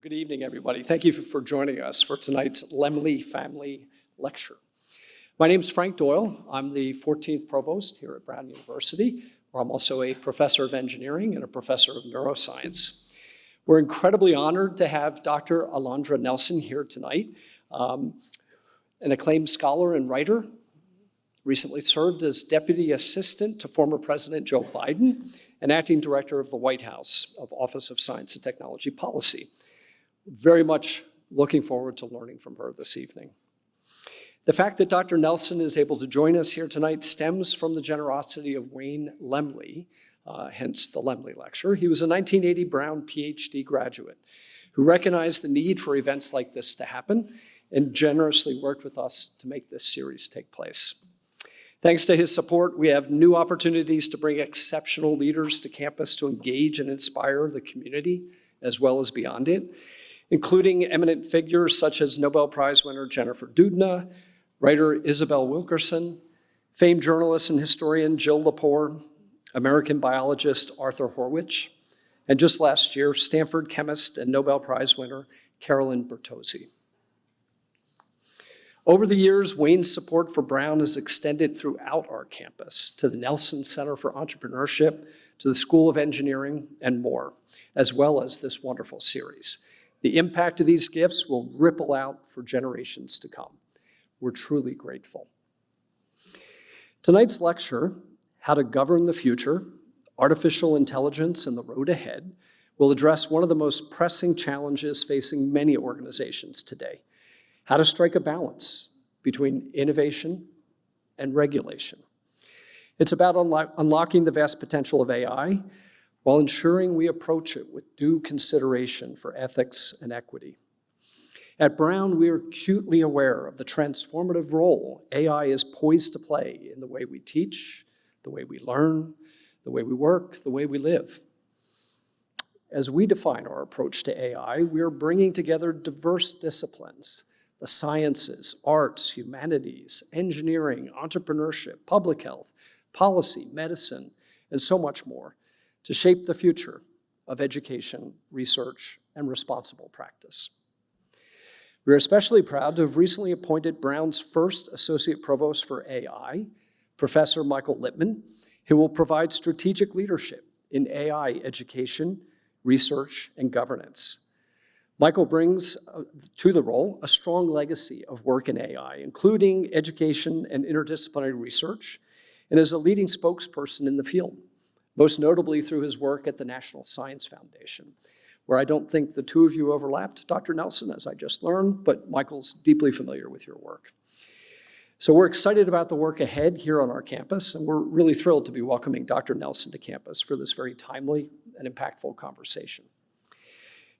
Good evening, everybody. Thank you for joining us for tonight's Lemley Family Lecture. My name is Frank Doyle. I'm the 14th Provost here at Brown University, where I'm also a Professor of Engineering and a Professor of Neuroscience. We're incredibly honored to have Dr. Alondra Nelson here tonight, an acclaimed scholar and writer, recently served as Deputy Assistant to former President Joe Biden and Acting Director of the White House of Office of Science and Technology Policy. Very much looking forward to learning from her this evening. The fact that Dr. Nelson is able to join us here tonight stems from the generosity of Wayne Lemley, hence the Lemley Lecture. He was a 1980 Brown PhD graduate who recognized the need for events like this to happen and generously worked with us to make this series take place. Thanks to his support, we have new opportunities to bring exceptional leaders to campus to engage and inspire the community as well as beyond it, including eminent figures such as Nobel Prize winner Jennifer Doudna, writer Isabel Wilkerson, famed journalist and historian Jill Lepore, American biologist Arthur Horwich, and just last year, Stanford chemist and Nobel Prize winner Carolyn Bertozzi. Over the years, Wayne's support for Brown has extended throughout our campus, to the Nelson Center for Entrepreneurship, to the School of Engineering, and more, as well as this wonderful series. The impact of these gifts will ripple out for generations to come. We're truly grateful. Tonight's lecture, How to Govern the Future, Artificial Intelligence and the Road Ahead, will address one of the most pressing challenges facing many organizations today: how to strike a balance between innovation and regulation. It's about unlocking the vast potential of AI while ensuring we approach it with due consideration for ethics and equity. At Brown, we are acutely aware of the transformative role AI is poised to play in the way we teach, the way we learn, the way we work, the way we live. As we define our approach to AI, we are bringing together diverse disciplines: the sciences, arts, humanities, engineering, entrepreneurship, public health, policy, medicine, and so much more, to shape the future of education, research, and responsible practice. We're especially proud to have recently appointed Brown's first Associate Provost for AI, Professor Michael Lippman, who will provide strategic leadership in AI education, research, and governance. Michael brings to the role a strong legacy of work in AI, including education and interdisciplinary research, and is a leading spokesperson in the field, most notably through his work at the National Science Foundation, where I don't think the two of you overlapped, Dr. Nelson, as I just learned, but Michael's deeply familiar with your work. So we're excited about the work ahead here on our campus, and we're really thrilled to be welcoming Dr. Nelson to campus for this very timely and impactful conversation.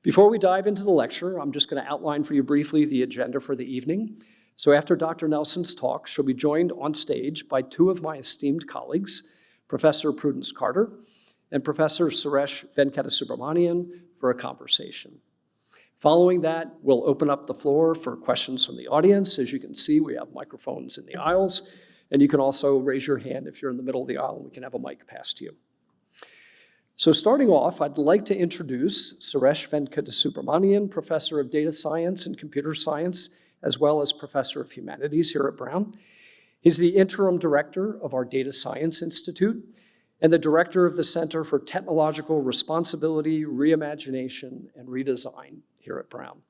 Before we dive into the lecture, I'm just going to outline for you briefly the agenda for the evening. So after Dr. Nelson's talk, she'll be joined on stage by two of my esteemed colleagues, Professor Prudence Carter and Professor Suresh Venkatesubramanian, for a conversation. Following that, we'll open up the floor for questions from the audience. As you can see, we have microphones in the aisles, and you can also raise your hand if you're in the middle of the aisle, and we can have a mic passed to you. So starting off, I'd like to introduce Suresh Venkatesubramanian, Professor of Data Science and Computer Science, as well as Professor of Humanities here at Brown. He's the interim director of our Data Science Institute and the director of the Center for Technological Responsibility, Reimagination, and Redesign here at Brown.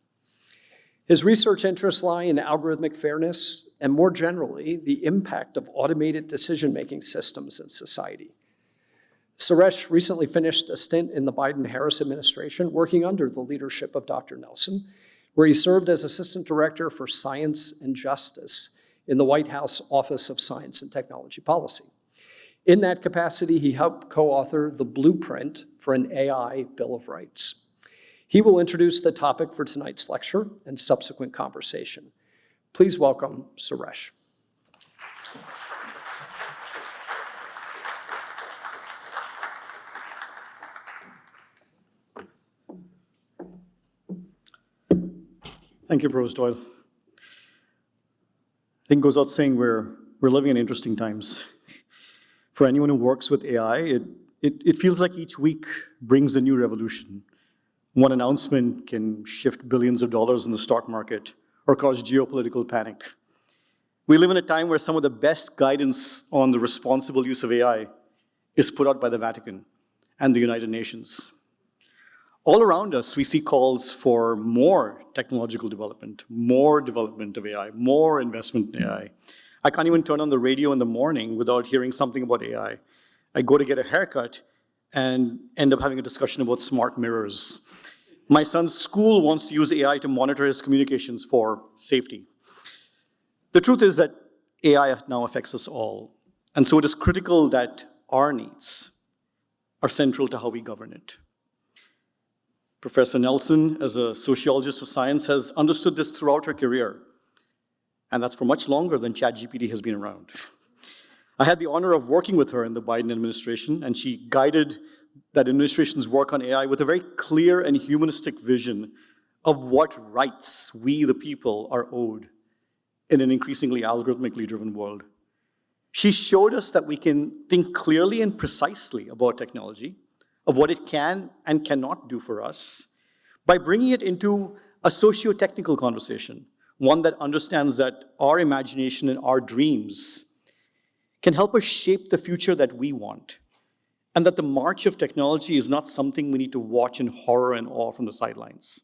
His research interests lie in algorithmic fairness and, more generally, the impact of automated decision-making systems in society. Suresh recently finished a stint in the Biden-Harris administration working under the leadership of Dr. Nelson, where he served as Assistant Director for Science and Justice in the White House Office of Science and Technology Policy. In that capacity, he helped co-author the blueprint for an AI Bill of Rights. He will introduce the topic for tonight's lecture and subsequent conversation. Please welcome Suresh. Thank you, Provost Doyle. I think it goes without saying we're living in interesting times. For anyone who works with AI, it feels like each week brings a new revolution. One announcement can shift billions of dollars in the stock market or cause geopolitical panic. We live in a time where some of the best guidance on the responsible use of AI is put out by the Vatican and the United Nations. All around us, we see calls for more technological development, more development of AI, more investment in AI. I can't even turn on the radio in the morning without hearing something about AI. I go to get a haircut and end up having a discussion about smart mirrors. My son's school wants to use AI to monitor his communications for safety. The truth is that AI now affects us all, and so it is critical that our needs are central to how we govern it. Professor Nelson, as a sociologist of science, has understood this throughout her career, and that's for much longer than ChatGPT has been around. I had the honor of working with her in the Biden administration, and she guided that administration's work on AI with a very clear and humanistic vision of what rights we, the people, are owed in an increasingly algorithmically driven world. She showed us that we can think clearly and precisely about technology, of what it can and cannot do for us, by bringing it into a socio-technical conversation, one that understands that our imagination and our dreams can help us shape the future that we want, and that the march of technology is not something we need to watch in horror and awe from the sidelines.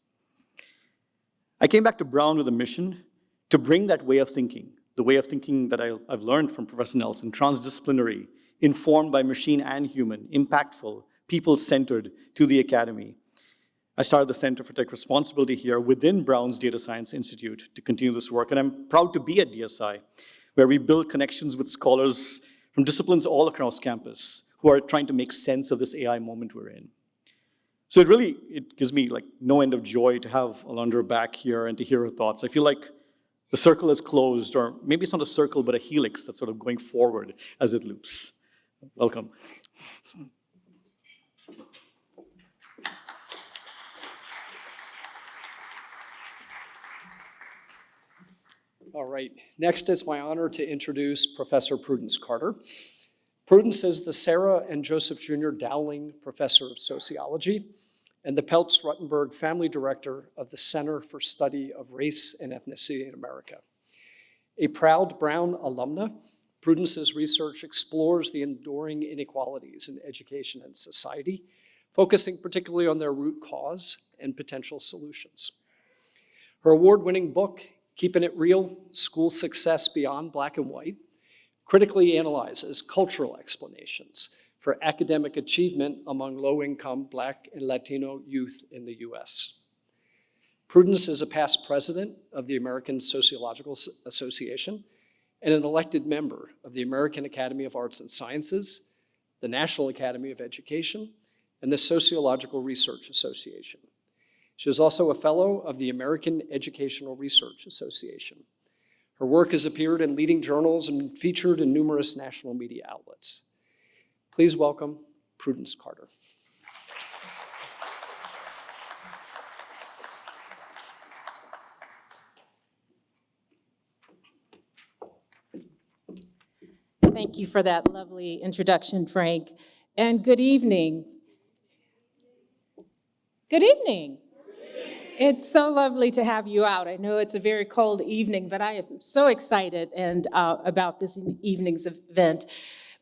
I came back to Brown with a mission to bring that way of thinking, the way of thinking that I've learned from Professor Nelson, transdisciplinary, informed by machine and human, impactful, people-centered, to the academy. I started the Center for Tech Responsibility here within Brown's Data Science Institute to continue this work, and I'm proud to be at DSI, where we build connections with scholars from disciplines all across campus who are trying to make sense of this AI moment we're in. So it gives me like no end of joy to have Alondra back here and to hear her thoughts. I feel like the circle is closed, or maybe it's not a circle, but a helix that's sort of going forward as it loops. Welcome. All right, next it's my honor to introduce Professor Prudence Carter. Prudence is the Sarah and Joseph Jr. Dowling Professor of Sociology and the Peltz-Ruttenberg Family Director of the Center for Study of Race and Ethnicity in America. A proud Brown alumna, Prudence's research explores the enduring inequalities in education and society, focusing particularly on their root cause and potential solutions. Her award-winning book, Keeping It Real, School Success Beyond Black and White, critically analyzes cultural explanations for academic achievement among low-income Black and Latino youth in the US. Prudence is a past president of the American Sociological Association and an elected member of the American Academy of Arts and Sciences, the National Academy of Education, and the Sociological Research Association. She is also a fellow of the American Educational Research Association. Her work has appeared in leading journals and featured in numerous national media outlets. Please welcome Prudence Carter. Thank you for that lovely introduction, Frank. And good evening. Good evening. It's so lovely to have you out. I know it's a very cold evening, but I am so excited about this evening's event.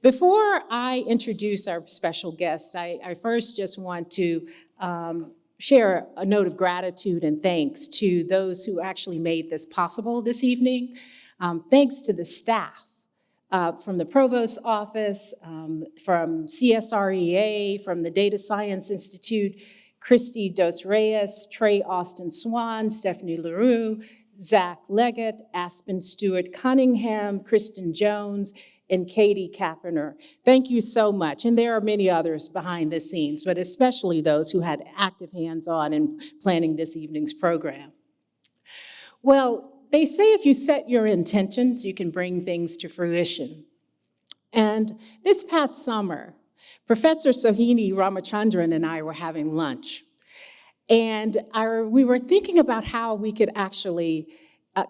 Before I introduce our special guest, I first just want to share a note of gratitude and thanks to those who actually made this possible this evening. Thanks to the staff from the Provost's office, from CSREA, from the Data Science Institute, Christy Dos Reyes, Trey Austin Swan, Stephanie LaRue, Zach Leggett, Aspen Stewart Cunningham, Kristen Jones, and Katie Kapaner. Thank you so much. And there are many others behind the scenes, but especially those who had active hands-on in planning this evening's program. Well, they say if you set your intentions, you can bring things to fruition. And this past summer, Professor Sohini Ramachandran and I were having lunch. And we were thinking about how we could actually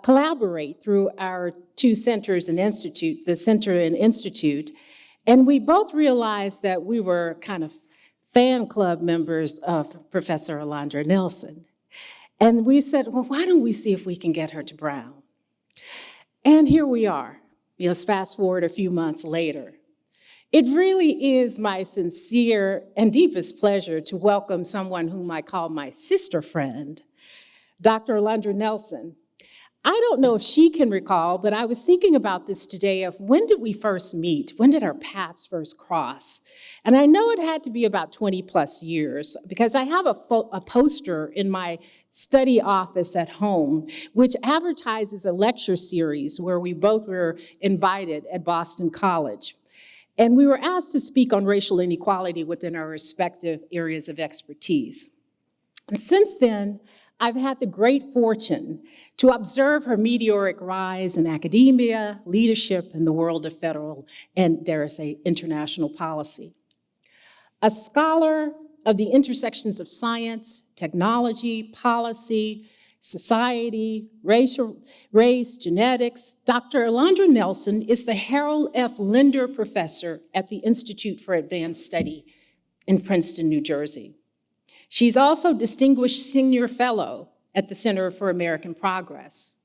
collaborate through our two centers and institute, the center and institute. And we both realized that we were kind of fan club members of Professor Alondra Nelson. And we said, well, why don't we see if we can get her to Brown? And here we are. Let's fast forward a few months later. It really is my sincere and deepest pleasure to welcome someone whom I call my sister friend, Dr. Alondra Nelson. I don't know if she can recall, but I was thinking about this today of when did we first meet? When did our paths first cross? And I know it had to be about 20 plus years because I have a poster in my study office at home, which advertises a lecture series where we both were invited at Boston College. And we were asked to speak on racial inequality within our respective areas of expertise. And since then, I've had the great fortune to observe her meteoric rise in academia, leadership, and the world of federal and, dare I say, international policy. A scholar of the intersections of science, technology, policy, society, race, genetics, Dr. Alondra Nelson is the Harold F. Linder Professor at the Institute for Advanced Study in Princeton, New Jersey. She's also Distinguished Senior Fellow at the Center for American Progress.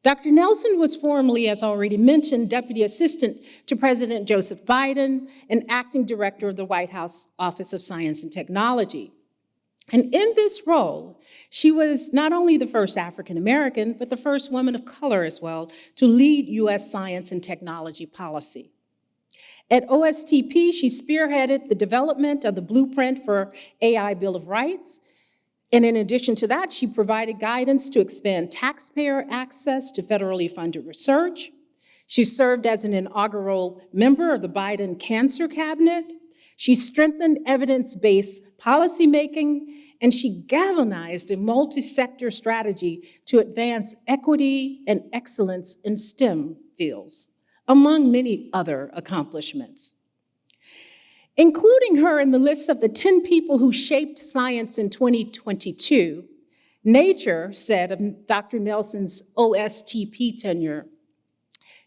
Dr. Nelson was formerly, as already mentioned, Deputy Assistant to President Joseph Biden and Acting Director of the White House Office of Science and Technology. And in this role, she was not only the first African American, but the first woman of color as well to lead US science and technology policy. At OSTP, she spearheaded the development of the blueprint for AI Bill of Rights. And in addition to that, she provided guidance to expand taxpayer access to federally funded research. She served as an inaugural member of the Biden Cancer Cabinet. She strengthened evidence-based policymaking, and she galvanized a multi-sector strategy to advance equity and excellence in STEM fields, among many other accomplishments. Including her in the list of the 10 people who shaped science in 2022, Nature said of Dr. Nelson's OSTP tenure,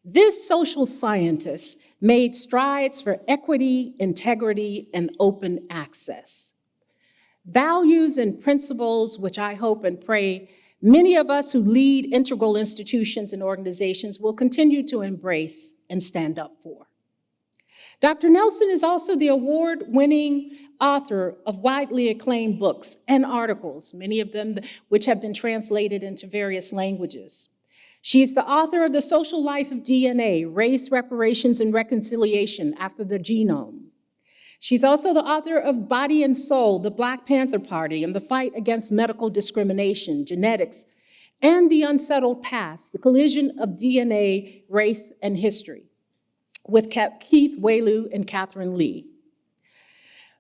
this social scientist made strides for equity, integrity, and open access. Values and principles which I hope and pray many of us who lead integral institutions and organizations will continue to embrace and stand up for. Dr. Nelson is also the award-winning author of widely acclaimed books and articles, many of them which have been translated into various languages. She is the author of The Social Life of DNA, Race, Reparations, and Reconciliation After the Genome. She's also the author of Body and Soul, The Black Panther Party and the Fight Against Medical Discrimination, Genetics, and the Unsettled Past, The Collision of DNA, Race, and History, with Keith Wailoo and Catherine Lee.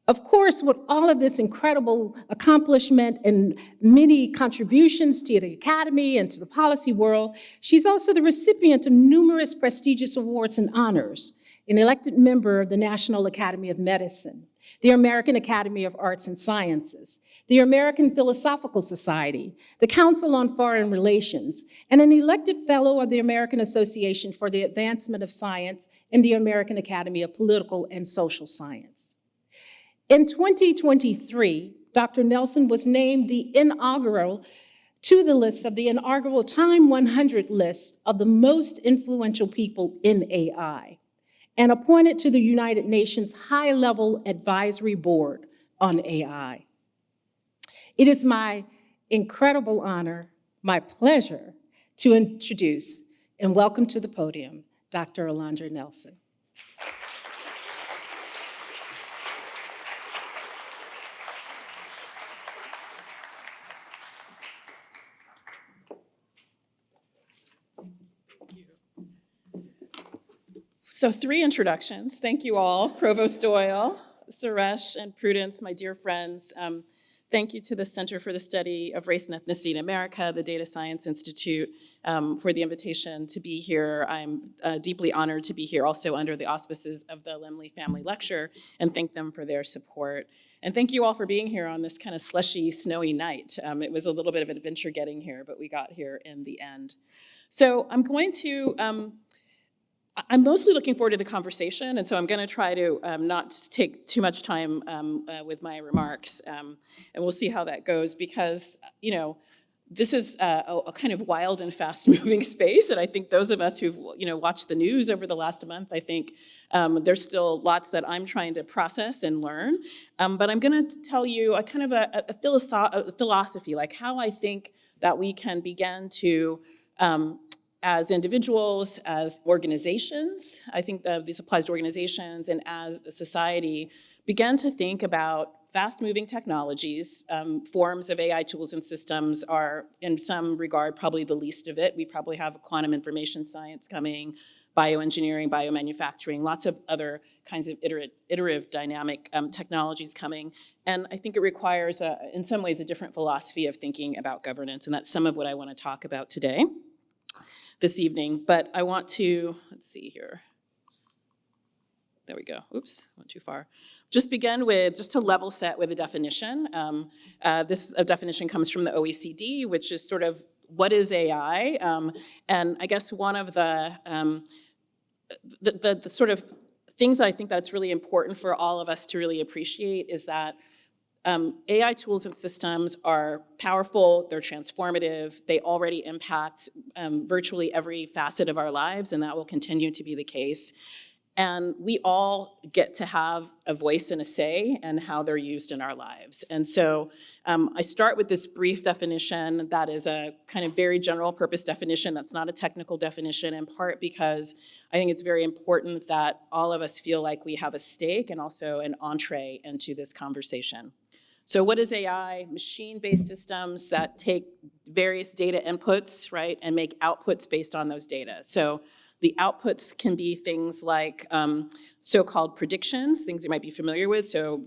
Of course, with all of this incredible accomplishment and many contributions to the Academy and to the policy world, she's also the recipient of numerous prestigious awards and honors, an elected member of the National Academy of Medicine, the American Academy of Arts and Sciences, the American Philosophical Society, the Council on Foreign Relations, and an elected fellow of the American Association for the Advancement of Science and the American Academy of Political and Social Science. In 2023, Dr. Nelson was named to the list of the inaugural Time 100 list of the most influential people in AI, and appointed to the United Nations High-Level Advisory Board on AI. It is my incredible honor, my pleasure, to introduce and welcome to the podium, Dr. Alondra Nelson. So 3 introductions. Thank you all, Provost Doyle, Suresh, and Prudence, my dear friends. Thank you to the Center for the Study of Race and Ethnicity in America, the Data Science Institute, for the invitation to be here. I'm deeply honored to be here also under the auspices of the Lemley Family Lecture, and thank them for their support. And thank you all for being here on this kind of slushy, snowy night. It was a little bit of an adventure getting here, but we got here in the end. So I'm going to I'm mostly looking forward to the conversation, and so I'm going to try to not take too much time with my remarks, and we'll see how that goes, because, this is a kind of wild and fast-moving space, and I think those of us who've, watched the news over the last month, I think there's still lots that I'm trying to process and learn, but I'm going to tell you a kind of a philosophy, like how I think that we can begin to as individuals, as organizations, I think this applies to organizations, and as a society, begin to think about fast-moving technologies. Forms of AI tools and systems are, in some regard, probably the least of it. We probably have quantum information science coming, bioengineering, biomanufacturing, lots of other kinds of iterative dynamic technologies coming. And I think it requires, in some ways, a different philosophy of thinking about governance, and that's some of what I want to talk about today, this evening. But I want to, let's see here. There we go. Oops, went too far. Just begin with, just to level set with a definition. This definition comes from the OECD, which is sort of, what is AI? And I guess one of the sort of things that I think that's really important for all of us to really appreciate is that AI tools and systems are powerful, they're transformative, they already impact virtually every facet of our lives, and that will continue to be the case. And we all get to have a voice and a say in how they're used in our lives. And so I start with this brief definition that is a kind of very general purpose definition. That's not a technical definition, in part because I think it's very important that all of us feel like we have a stake and also an entree into this conversation. So what is AI? Machine-based systems that take various data inputs, right, and make outputs based on those data. So the outputs can be things like so-called predictions, things you might be familiar with. So,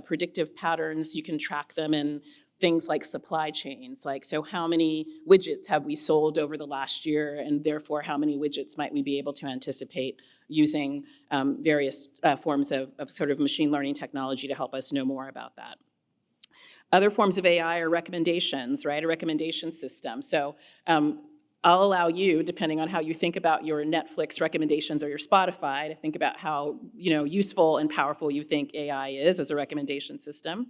predictive patterns, you can track them in things like supply chains. Like, so how many widgets have we sold over the last year, and therefore how many widgets might we be able to anticipate using various forms of sort of machine learning technology to help us know more about that. Other forms of AI are recommendations, right? A recommendation system. So I'll allow you, depending on how you think about your Netflix recommendations or your Spotify, to think about how useful and powerful you think AI is as a recommendation system.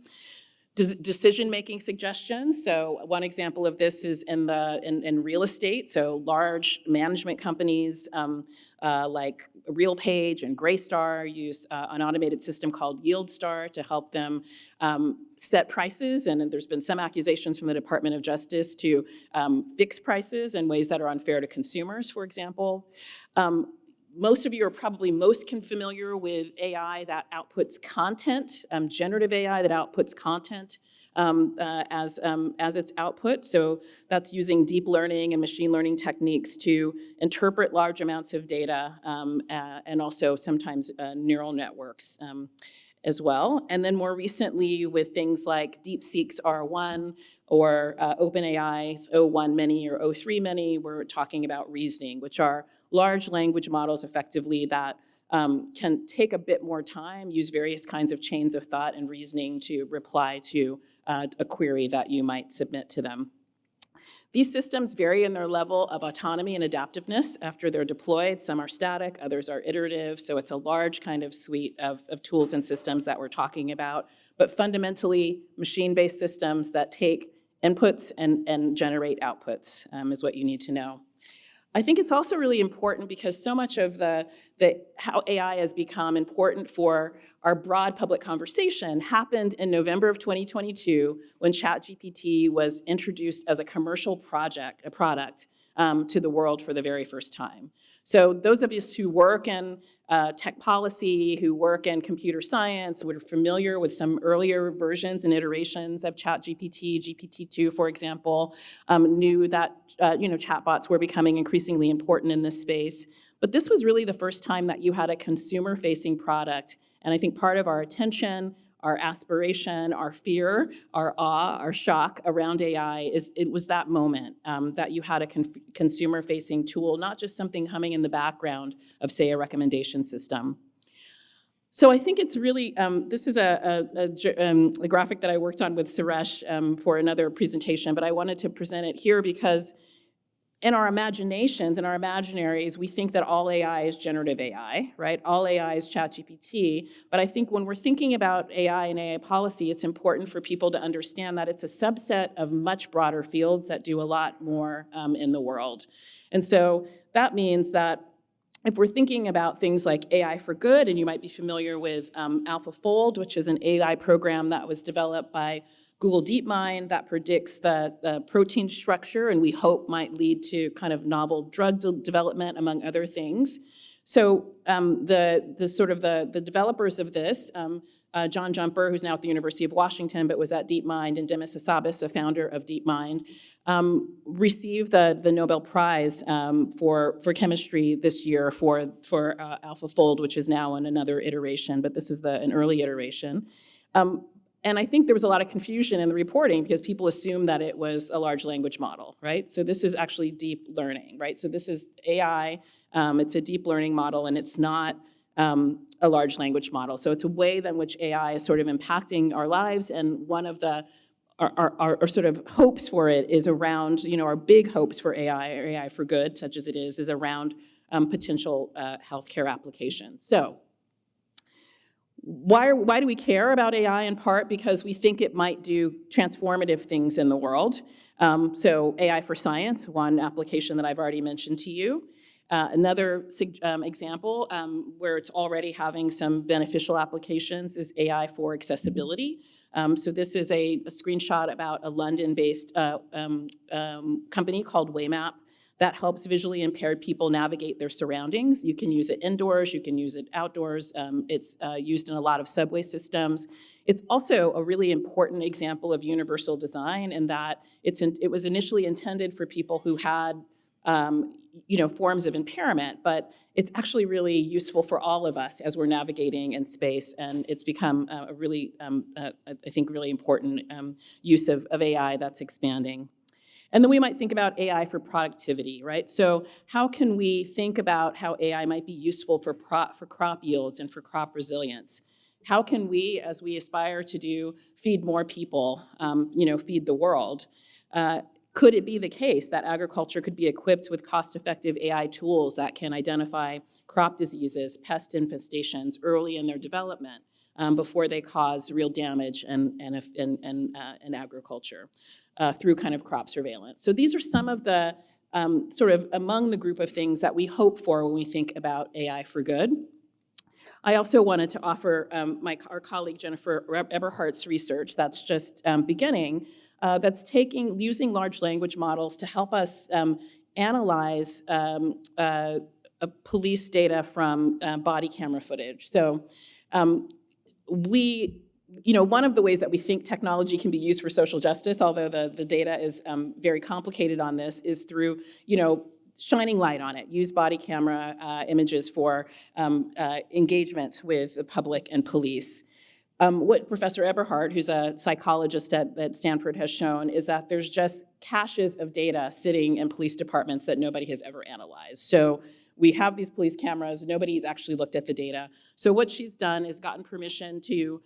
Decision-making suggestions. So one example of this is in real estate. So large management companies like RealPage and Greystar use an automated system called YieldStar to help them set prices. And there's been some accusations from the Department of Justice to fix prices in ways that are unfair to consumers, for example. Most of you are probably most familiar with AI that outputs content, generative AI that outputs content as its output. So that's using deep learning and machine learning techniques to interpret large amounts of data and also sometimes neural networks as well. And then more recently with things like DeepSeek's R1 or OpenAI's O1 Mini or O3 Mini, we're talking about reasoning, which are large language models effectively that can take a bit more time, use various kinds of chains of thought and reasoning to reply to a query that you might submit to them. These systems vary in their level of autonomy and adaptiveness after they're deployed. Some are static, others are iterative, so it's a large kind of suite of tools and systems that we're talking about. But fundamentally, machine-based systems that take inputs and generate outputs is what you need to know. I think it's also really important because so much of how AI has become important for our broad public conversation happened in November of 2022 when ChatGPT was introduced as a commercial product to the world for the very first time. So those of us who work in tech policy, who work in computer science, we're familiar with some earlier versions and iterations of ChatGPT, GPT-2, for example, knew that chatbots were becoming increasingly important in this space. But this was really the first time that you had a consumer-facing product. And I think part of our attention, our aspiration, our fear, our awe, our shock around AI it was that moment that you had a consumer-facing tool, not just something humming in the background of, say, a recommendation system. So I think it's really, this is a graphic that I worked on with Suresh for another presentation, but I wanted to present it here because in our imaginations, in our imaginaries, we think that all AI is generative AI, right? All AI is ChatGPT. But I think when we're thinking about AI and AI policy, it's important for people to understand that it's a subset of much broader fields that do a lot more in the world. And so that means that if we're thinking about things like AI for good, and you might be familiar with AlphaFold, which is an AI program that was developed by Google DeepMind that predicts the protein structure, and we hope might lead to kind of novel drug development, among other things. So the developers of this, John Jumper, who's now at the University of Washington, but was at DeepMind, and Demis Hassabis, a founder of DeepMind, received the Nobel Prize for chemistry this year for AlphaFold, which is now in another iteration, but this is an early iteration. And I think there was a lot of confusion in the reporting because people assumed that it was a large language model, right? So this is actually deep learning, right? So this is AI, it's a deep learning model, and it's not a large language model. So it's a way in which AI is sort of impacting our lives, and one of our sort of hopes for it is around, our big hopes for AI, or AI for good, such as it is around potential healthcare applications. So why do we care about AI? In part because we think it might do transformative things in the world. So AI for science, one application that I've already mentioned to you. Another example where it's already having some beneficial applications is AI for accessibility. So this is a screenshot about a London-based company called Waymap that helps visually impaired people navigate their surroundings. You can use it indoors, you can use it outdoors. It's used in a lot of subway systems. It's also a really important example of universal design in that it was initially intended for people who had forms of impairment, but it's actually really useful for all of us as we're navigating in space, and it's become a really, I think, really important use of AI that's expanding. And then we might think about AI for productivity, right? So how can we think about how AI might be useful for crop yields and for crop resilience? How can we, as we aspire to feed more people, feed the world, could it be the case that agriculture could be equipped with cost-effective AI tools that can identify crop diseases, pest infestations early in their development before they cause real damage in agriculture through kind of crop surveillance? So these are some of the sort of among the group of things that we hope for when we think about AI for good. I also wanted to offer our colleague Jennifer Eberhardt's research that's just beginning, that's using large language models to help us analyze police data from body camera footage. So one of the ways that we think technology can be used for social justice, although the data is very complicated on this, is through, shining light on it. Use body camera images for engagements with the public and police. What Professor Eberhardt, who's a psychologist at Stanford, has shown is that there's just caches of data sitting in police departments that nobody has ever analyzed. So we have these police cameras, nobody's actually looked at the data. So what she's done is gotten permission to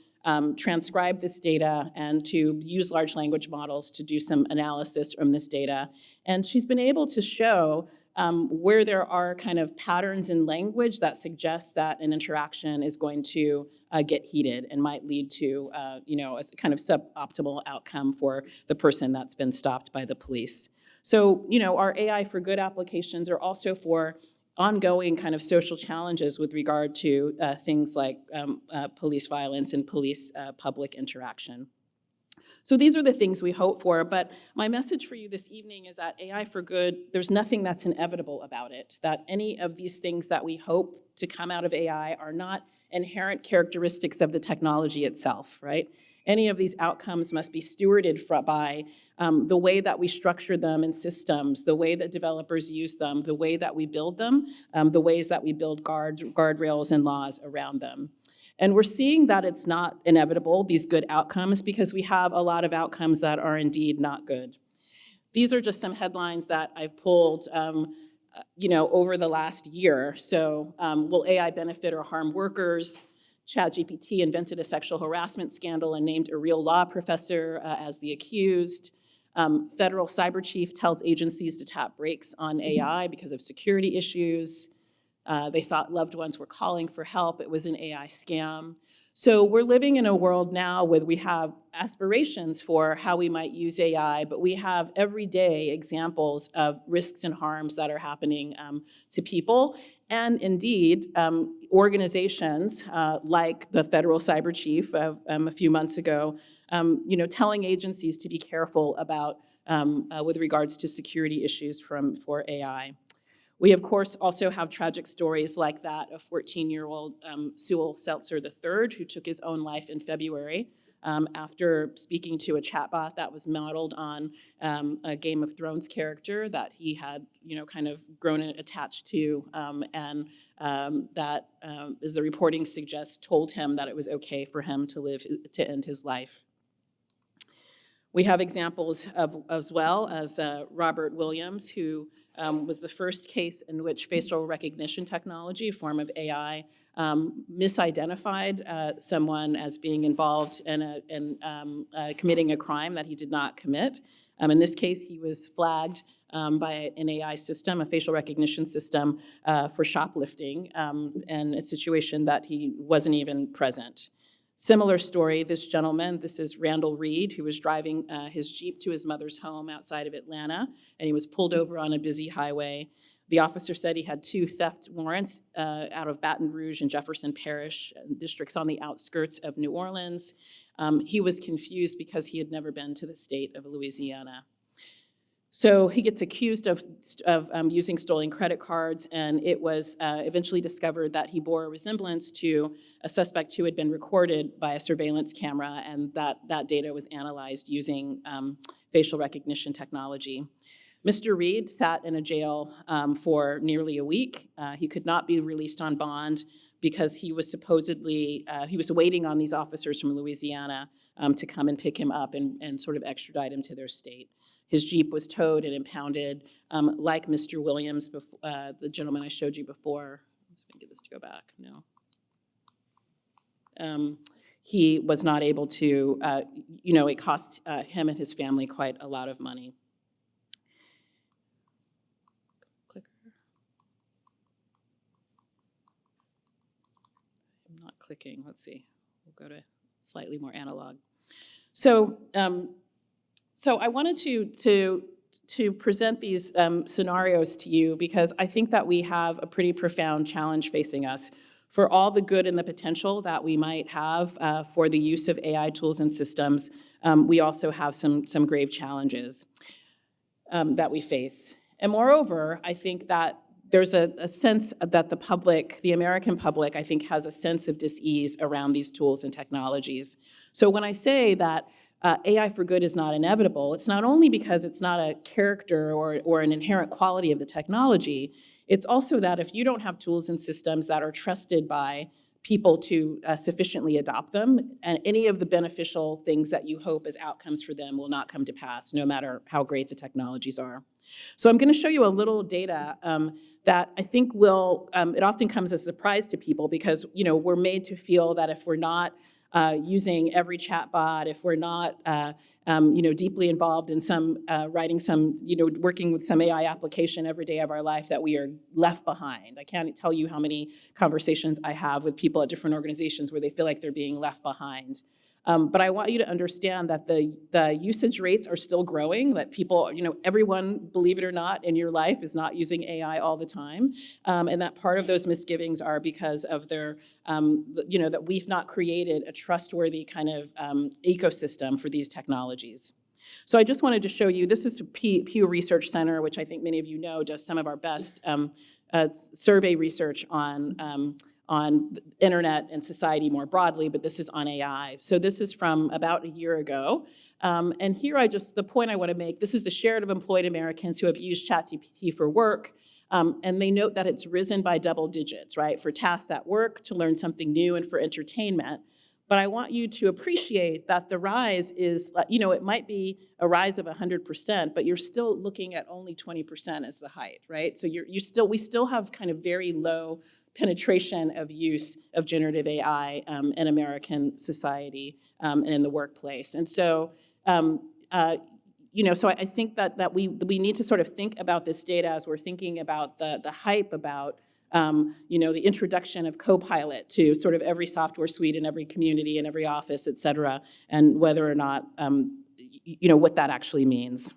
transcribe this data and to use large language models to do some analysis from this data. And she's been able to show where there are kind of patterns in language that suggest that an interaction is going to get heated and might lead to a kind of suboptimal outcome for the person that's been stopped by the police. So our AI for good applications are also for ongoing kind of social challenges with regard to things like police violence and police public interaction. So these are the things we hope for, but my message for you this evening is that AI for good, there's nothing that's inevitable about it, that any of these things that we hope to come out of AI are not inherent characteristics of the technology itself, right? Any of these outcomes must be stewarded by the way that we structure them in systems, the way that developers use them, the way that we build them, the ways that we build guardrails and laws around them. And we're seeing that it's not inevitable, these good outcomes, because we have a lot of outcomes that are indeed not good. These are just some headlines that I've pulled over the last year. So will AI benefit or harm workers? ChatGPT invented a sexual harassment scandal and named a real law professor as the accused. Federal cyber chief tells agencies to tap brakes on AI because of security issues. They thought loved ones were calling for help. It was an AI scam. So we're living in a world now where we have aspirations for how we might use AI, but we have everyday examples of risks and harms that are happening to people. And indeed, organizations like the federal cyber chief a few months ago, telling agencies to be careful about with regards to security issues for AI. We, of course, also have tragic stories like that of 14-year-old Sewell Seltzer III, who took his own life in February after speaking to a chatbot that was modeled on a Game of Thrones character that he had, kind of grown attached to, and that, as the reporting suggests, told him that it was okay for him to end his life. We have examples of, as well as Robert Williams, who was the first case in which facial recognition technology, a form of AI, misidentified someone as being involved in committing a crime that he did not commit. In this case, he was flagged by an AI system, a facial recognition system, for shoplifting, in a situation that he wasn't even present. Similar story, this gentleman, this is Randall Reed, who was driving his Jeep to his mother's home outside of Atlanta, and he was pulled over on a busy highway. The officer said he had 2 theft warrants out of Baton Rouge and Jefferson Parish, districts on the outskirts of New Orleans. He was confused because he had never been to the state of Louisiana. So he gets accused of using stolen credit cards, and it was eventually discovered that he bore a resemblance to a suspect who had been recorded by a surveillance camera, and that data was analyzed using facial recognition technology. Mr. Reed sat in a jail for nearly a week. He could not be released on bond because he was supposedly, he was waiting on these officers from Louisiana to come and pick him up and sort of extradite him to their state. His Jeep was towed and impounded, like Mr. Williams, the gentleman I showed you before. I'm just gonna get this to go back, no. He was not able to, it cost him and his family quite a lot of money. Clicker. I'm not clicking, let's see. We'll go to slightly more analog. So I wanted to present these scenarios to you because I think that we have a pretty profound challenge facing us. For all the good and the potential that we might have for the use of AI tools and systems, we also have some grave challenges that we face. And moreover, I think that there's a sense that the American public, I think, has a sense of dis-ease around these tools and technologies. So when I say that AI for good is not inevitable, it's not only because it's not a character or an inherent quality of the technology, it's also that if you don't have tools and systems that are trusted by people to sufficiently adopt them, and any of the beneficial things that you hope as outcomes for them will not come to pass, no matter how great the technologies are. So I'm going to show you a little data that I think will, it often comes as a surprise to people because, we're made to feel that if we're not using every chatbot, if we're not, deeply involved in writing some, working with some AI application every day of our life, that we are left behind. I can't tell you how many conversations I have with people at different organizations where they feel like they're being left behind. But I want you to understand that the usage rates are still growing, that people, everyone, believe it or not, in your life is not using AI all the time. And that part of those misgivings are because of their, that we've not created a trustworthy kind of ecosystem for these technologies. So I just wanted to show you, this is Pew Research Center, which I think many of you know does some of our best survey research on internet and society more broadly, but this is on AI. So this is from about a year ago. And here the point I want to make, this is the share of employed Americans who have used ChatGPT for work. And they note that it's risen by double digits, right? For tasks at work, to learn something new, and for entertainment. But I want you to appreciate that the rise is, it might be a rise of 100%, but you're still looking at only 20% as the height, right? So we still have kind of very low penetration of use of generative AI in American society and in the workplace. And so, so I think that we need to sort of think about this data as we're thinking about the hype about the introduction of Copilot to sort of every software suite in every community and every office, et cetera, and whether or not, what that actually means.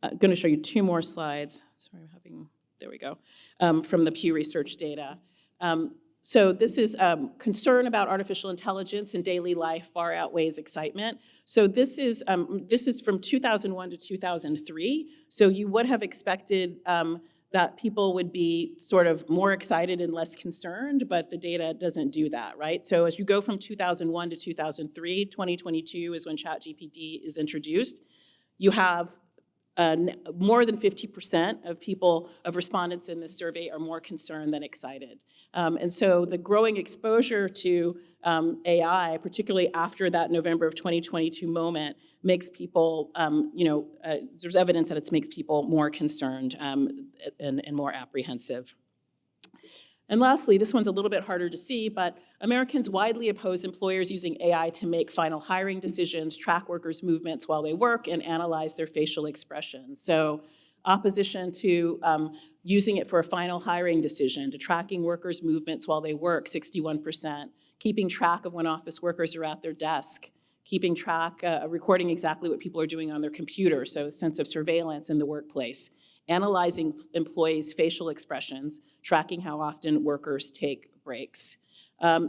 I'm going to show you 2 more slides. Sorry, there we go, from the Pew Research data. So this is concern about artificial intelligence in daily life far outweighs excitement. So this is from 2001 to 2003. So you would have expected that people would be sort of more excited and less concerned, but the data doesn't do that, right? So as you go from 2001 to 2003, 2022 is when ChatGPT is introduced, you have more than 50% of respondents in this survey are more concerned than excited. And so the growing exposure to AI, particularly after that November of 2022 moment, makes people, there's evidence that it makes people more concerned and more apprehensive. And lastly, this one's a little bit harder to see, but Americans widely oppose employers using AI to make final hiring decisions, track workers' movements while they work, and analyze their facial expressions. So opposition to using it for a final hiring decision, to tracking workers' movements while they work, 61%, keeping track of when office workers are at their desk, keeping track, recording exactly what people are doing on their computer, so a sense of surveillance in the workplace, analyzing employees' facial expressions, tracking how often workers take breaks.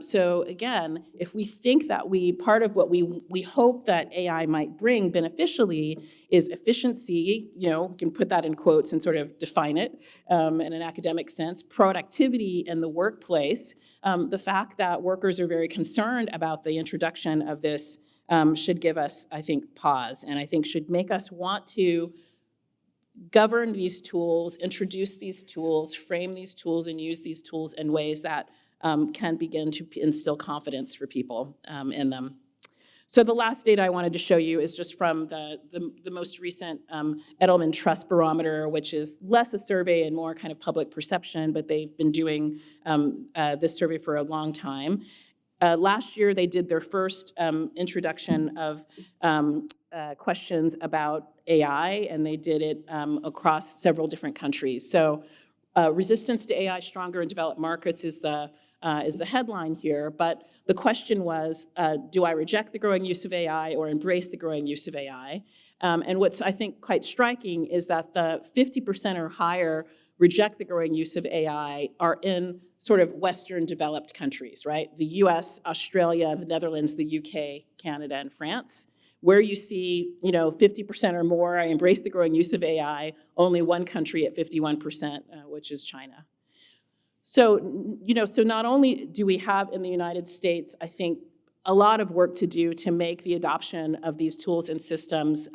So again, if we think that part of what we hope that AI might bring beneficially is efficiency, you can put that in quotes and sort of define it in an academic sense, productivity in the workplace, the fact that workers are very concerned about the introduction of this should give us, I think, pause, and I think should make us want to govern these tools, introduce these tools, frame these tools, and use these tools in ways that can begin to instill confidence for people in them. So the last data I wanted to show you is just from the most recent Edelman Trust Barometer, which is less a survey and more kind of public perception, but they've been doing this survey for a long time. Last year, they did their first introduction of questions about AI, and they did it across several different countries. So resistance to AI stronger in developed markets is the headline here, but the question was, do I reject the growing use of AI or embrace the growing use of AI? And what's, I think, quite striking is that the 50% or higher reject the growing use of AI are in sort of Western developed countries, right? The US, Australia, the Netherlands, the UK, Canada, and France. Where you see, 50% or more, I embrace the growing use of AI, only one country at 51%, which is China. So, so not only do we have in the United States, I think, a lot of work to do to make the adoption of these tools and systems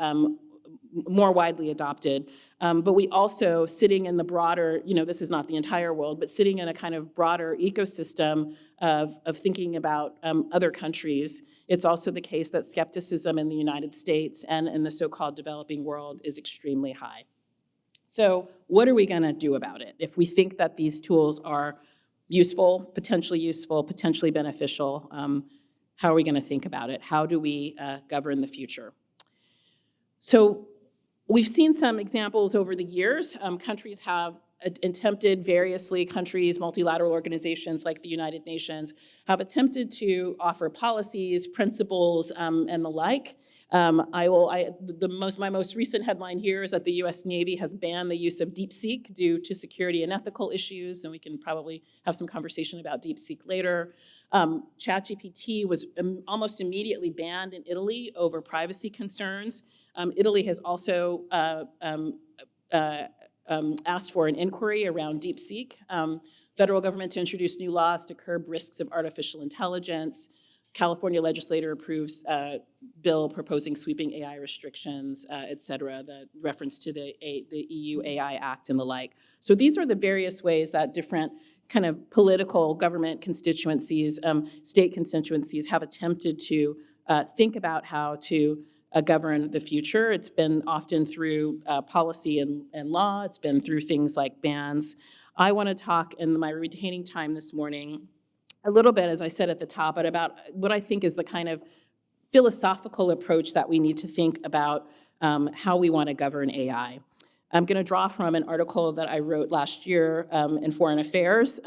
more widely adopted, but we also, sitting in the broader, this is not the entire world, but sitting in a kind of broader ecosystem of thinking about other countries, it's also the case that skepticism in the United States and in the so-called developing world is extremely high. So what are we going to do about it? If we think that these tools are useful, potentially beneficial, how are we going to think about it? How do we govern the future? So we've seen some examples over the years. Countries have attempted variously, multilateral organizations like the United Nations have attempted to offer policies, principles, and the like. My most recent headline here is that the US Navy has banned the use of DeepSeek due to security and ethical issues, and we can probably have some conversation about DeepSeek later. ChatGPT was almost immediately banned in Italy over privacy concerns. Italy has also asked for an inquiry around DeepSeek. Federal government to introduce new laws to curb risks of artificial intelligence. California legislator approves bill proposing sweeping AI restrictions, et cetera, the reference to the EU AI Act and the like. So these are the various ways that different kind of political government constituencies, state constituencies have attempted to think about how to govern the future. It's been often through policy and law. It's been through things like bans. I want to talk in my retaining time this morning a little bit, as I said at the top, about what I think is the kind of philosophical approach that we need to think about how we want to govern AI. I'm going to draw from an article that I wrote last year in Foreign Affairs.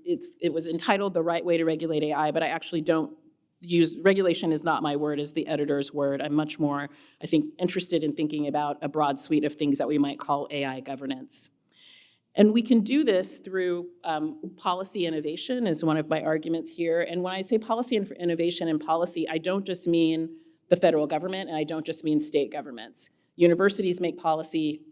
It was entitled "The Right Way to Regulate AI," but I actually don't use, regulation is not my word, is the editor's word. I'm much more, I think, interested in thinking about a broad suite of things that we might call AI governance. And we can do this through policy innovation is one of my arguments here. And when I say policy innovation and policy, I don't just mean the federal government, and I don't just mean state governments. Universities make policy,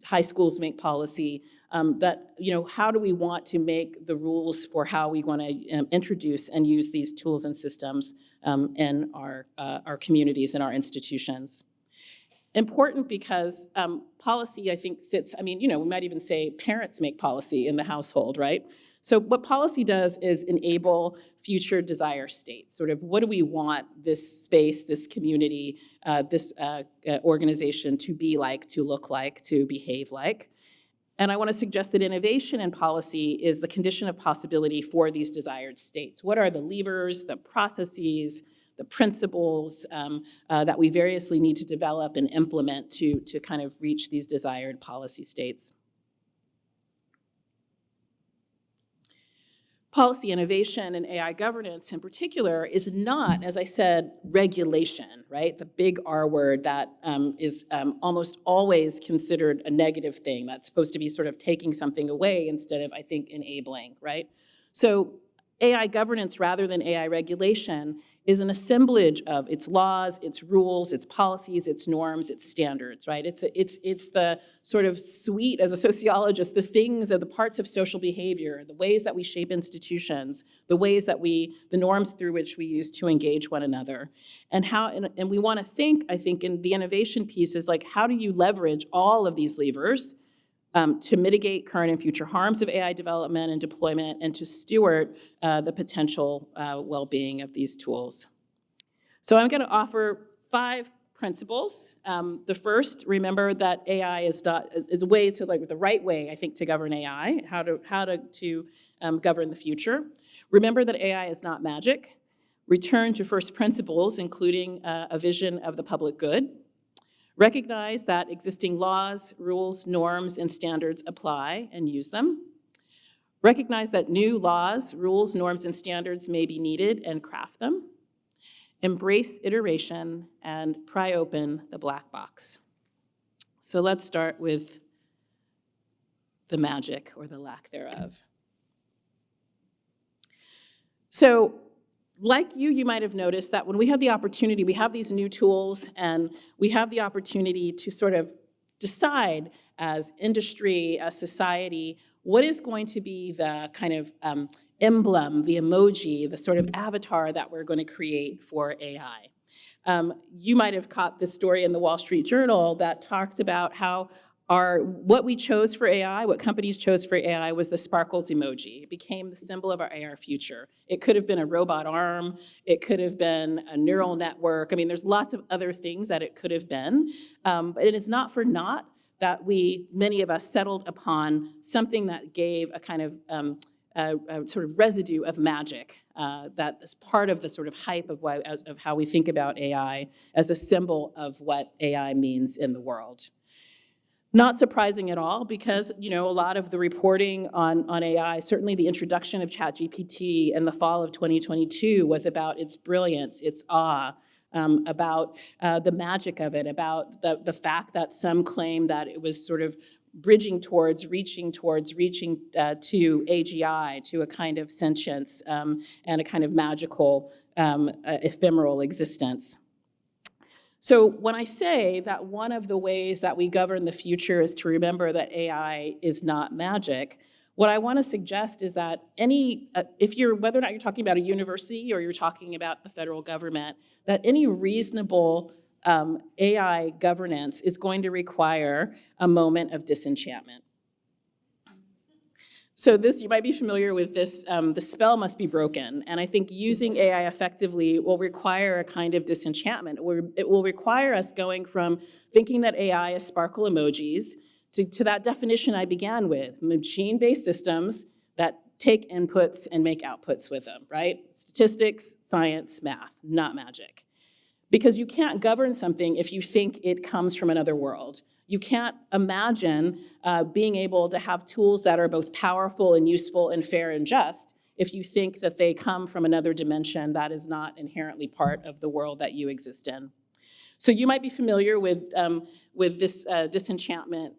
high schools make policy, how do we want to make the rules for how we want to introduce and use these tools and systems in our communities and our institutions. Important because policy, I think, sits, we might even say parents make policy in the household, right? So what policy does is enable future desire states. Sort of what do we want this space, this community, this organization to be like, to look like, to behave like. And I want to suggest that innovation in policy is the condition of possibility for these desired states. What are the levers, the processes, the principles that we variously need to develop and implement to kind of reach these desired policy states? Policy innovation and AI governance in particular is not, as I said, regulation, right? The big R word that is almost always considered a negative thing. That's supposed to be sort of taking something away instead of, I think, enabling, right? So AI governance rather than AI regulation is an assemblage of its laws, its rules, its policies, its norms, its standards, right? It's the sort of suite, as a sociologist, the things of the parts of social behavior, the ways that we shape institutions, the ways that the norms through which we use to engage one another. And we want to think, I think, in the innovation piece is like, how do you leverage all of these levers to mitigate current and future harms of AI development and deployment, and to steward the potential well-being of these tools. So I'm going to offer 5 principles. The first, remember that AI is a way to, like, the right way, I think, to govern AI, how to govern the future. Remember that AI is not magic. Return to first principles, including a vision of the public good. Recognize that existing laws, rules, norms, and standards apply and use them. Recognize that new laws, rules, norms, and standards may be needed and craft them. Embrace iteration and pry open the black box. So let's start with the magic or the lack thereof. So, like you might have noticed that when we have the opportunity, we have these new tools, and we have the opportunity to sort of decide as industry, as society, what is going to be the kind of emblem, the emoji, the sort of avatar that we're going to create for AI. You might have caught this story in the Wall Street Journal that talked about how what we chose for AI, what companies chose for AI, was the sparkles emoji. It became the symbol of our AR future. It could have been a robot arm. It could have been a neural network. There's lots of other things that it could have been. But it is not for naught that many of us settled upon something that gave a kind of a sort of residue of magic that is part of the sort of hype of how we think about AI as a symbol of what AI means in the world. Not surprising at all, because a lot of the reporting on AI, certainly the introduction of ChatGPT in the fall of 2022, was about its brilliance, its awe, about the magic of it, about the fact that some claim that it was sort of reaching to AGI, to a kind of sentience and a kind of magical, ephemeral existence. So when I say that one of the ways that we govern the future is to remember that AI is not magic, what I want to suggest is that whether or not you're talking about a university or you're talking about the federal government, that any reasonable AI governance is going to require a moment of disenchantment. So you might be familiar with this, the spell must be broken. And I think using AI effectively will require a kind of disenchantment. It will require us going from thinking that AI is sparkle emojis to that definition I began with, machine-based systems that take inputs and make outputs with them, right? Statistics, science, math, not magic. Because you can't govern something if you think it comes from another world. You can't imagine being able to have tools that are both powerful and useful and fair and just if you think that they come from another dimension that is not inherently part of the world that you exist in. So you might be familiar with this Disenchantment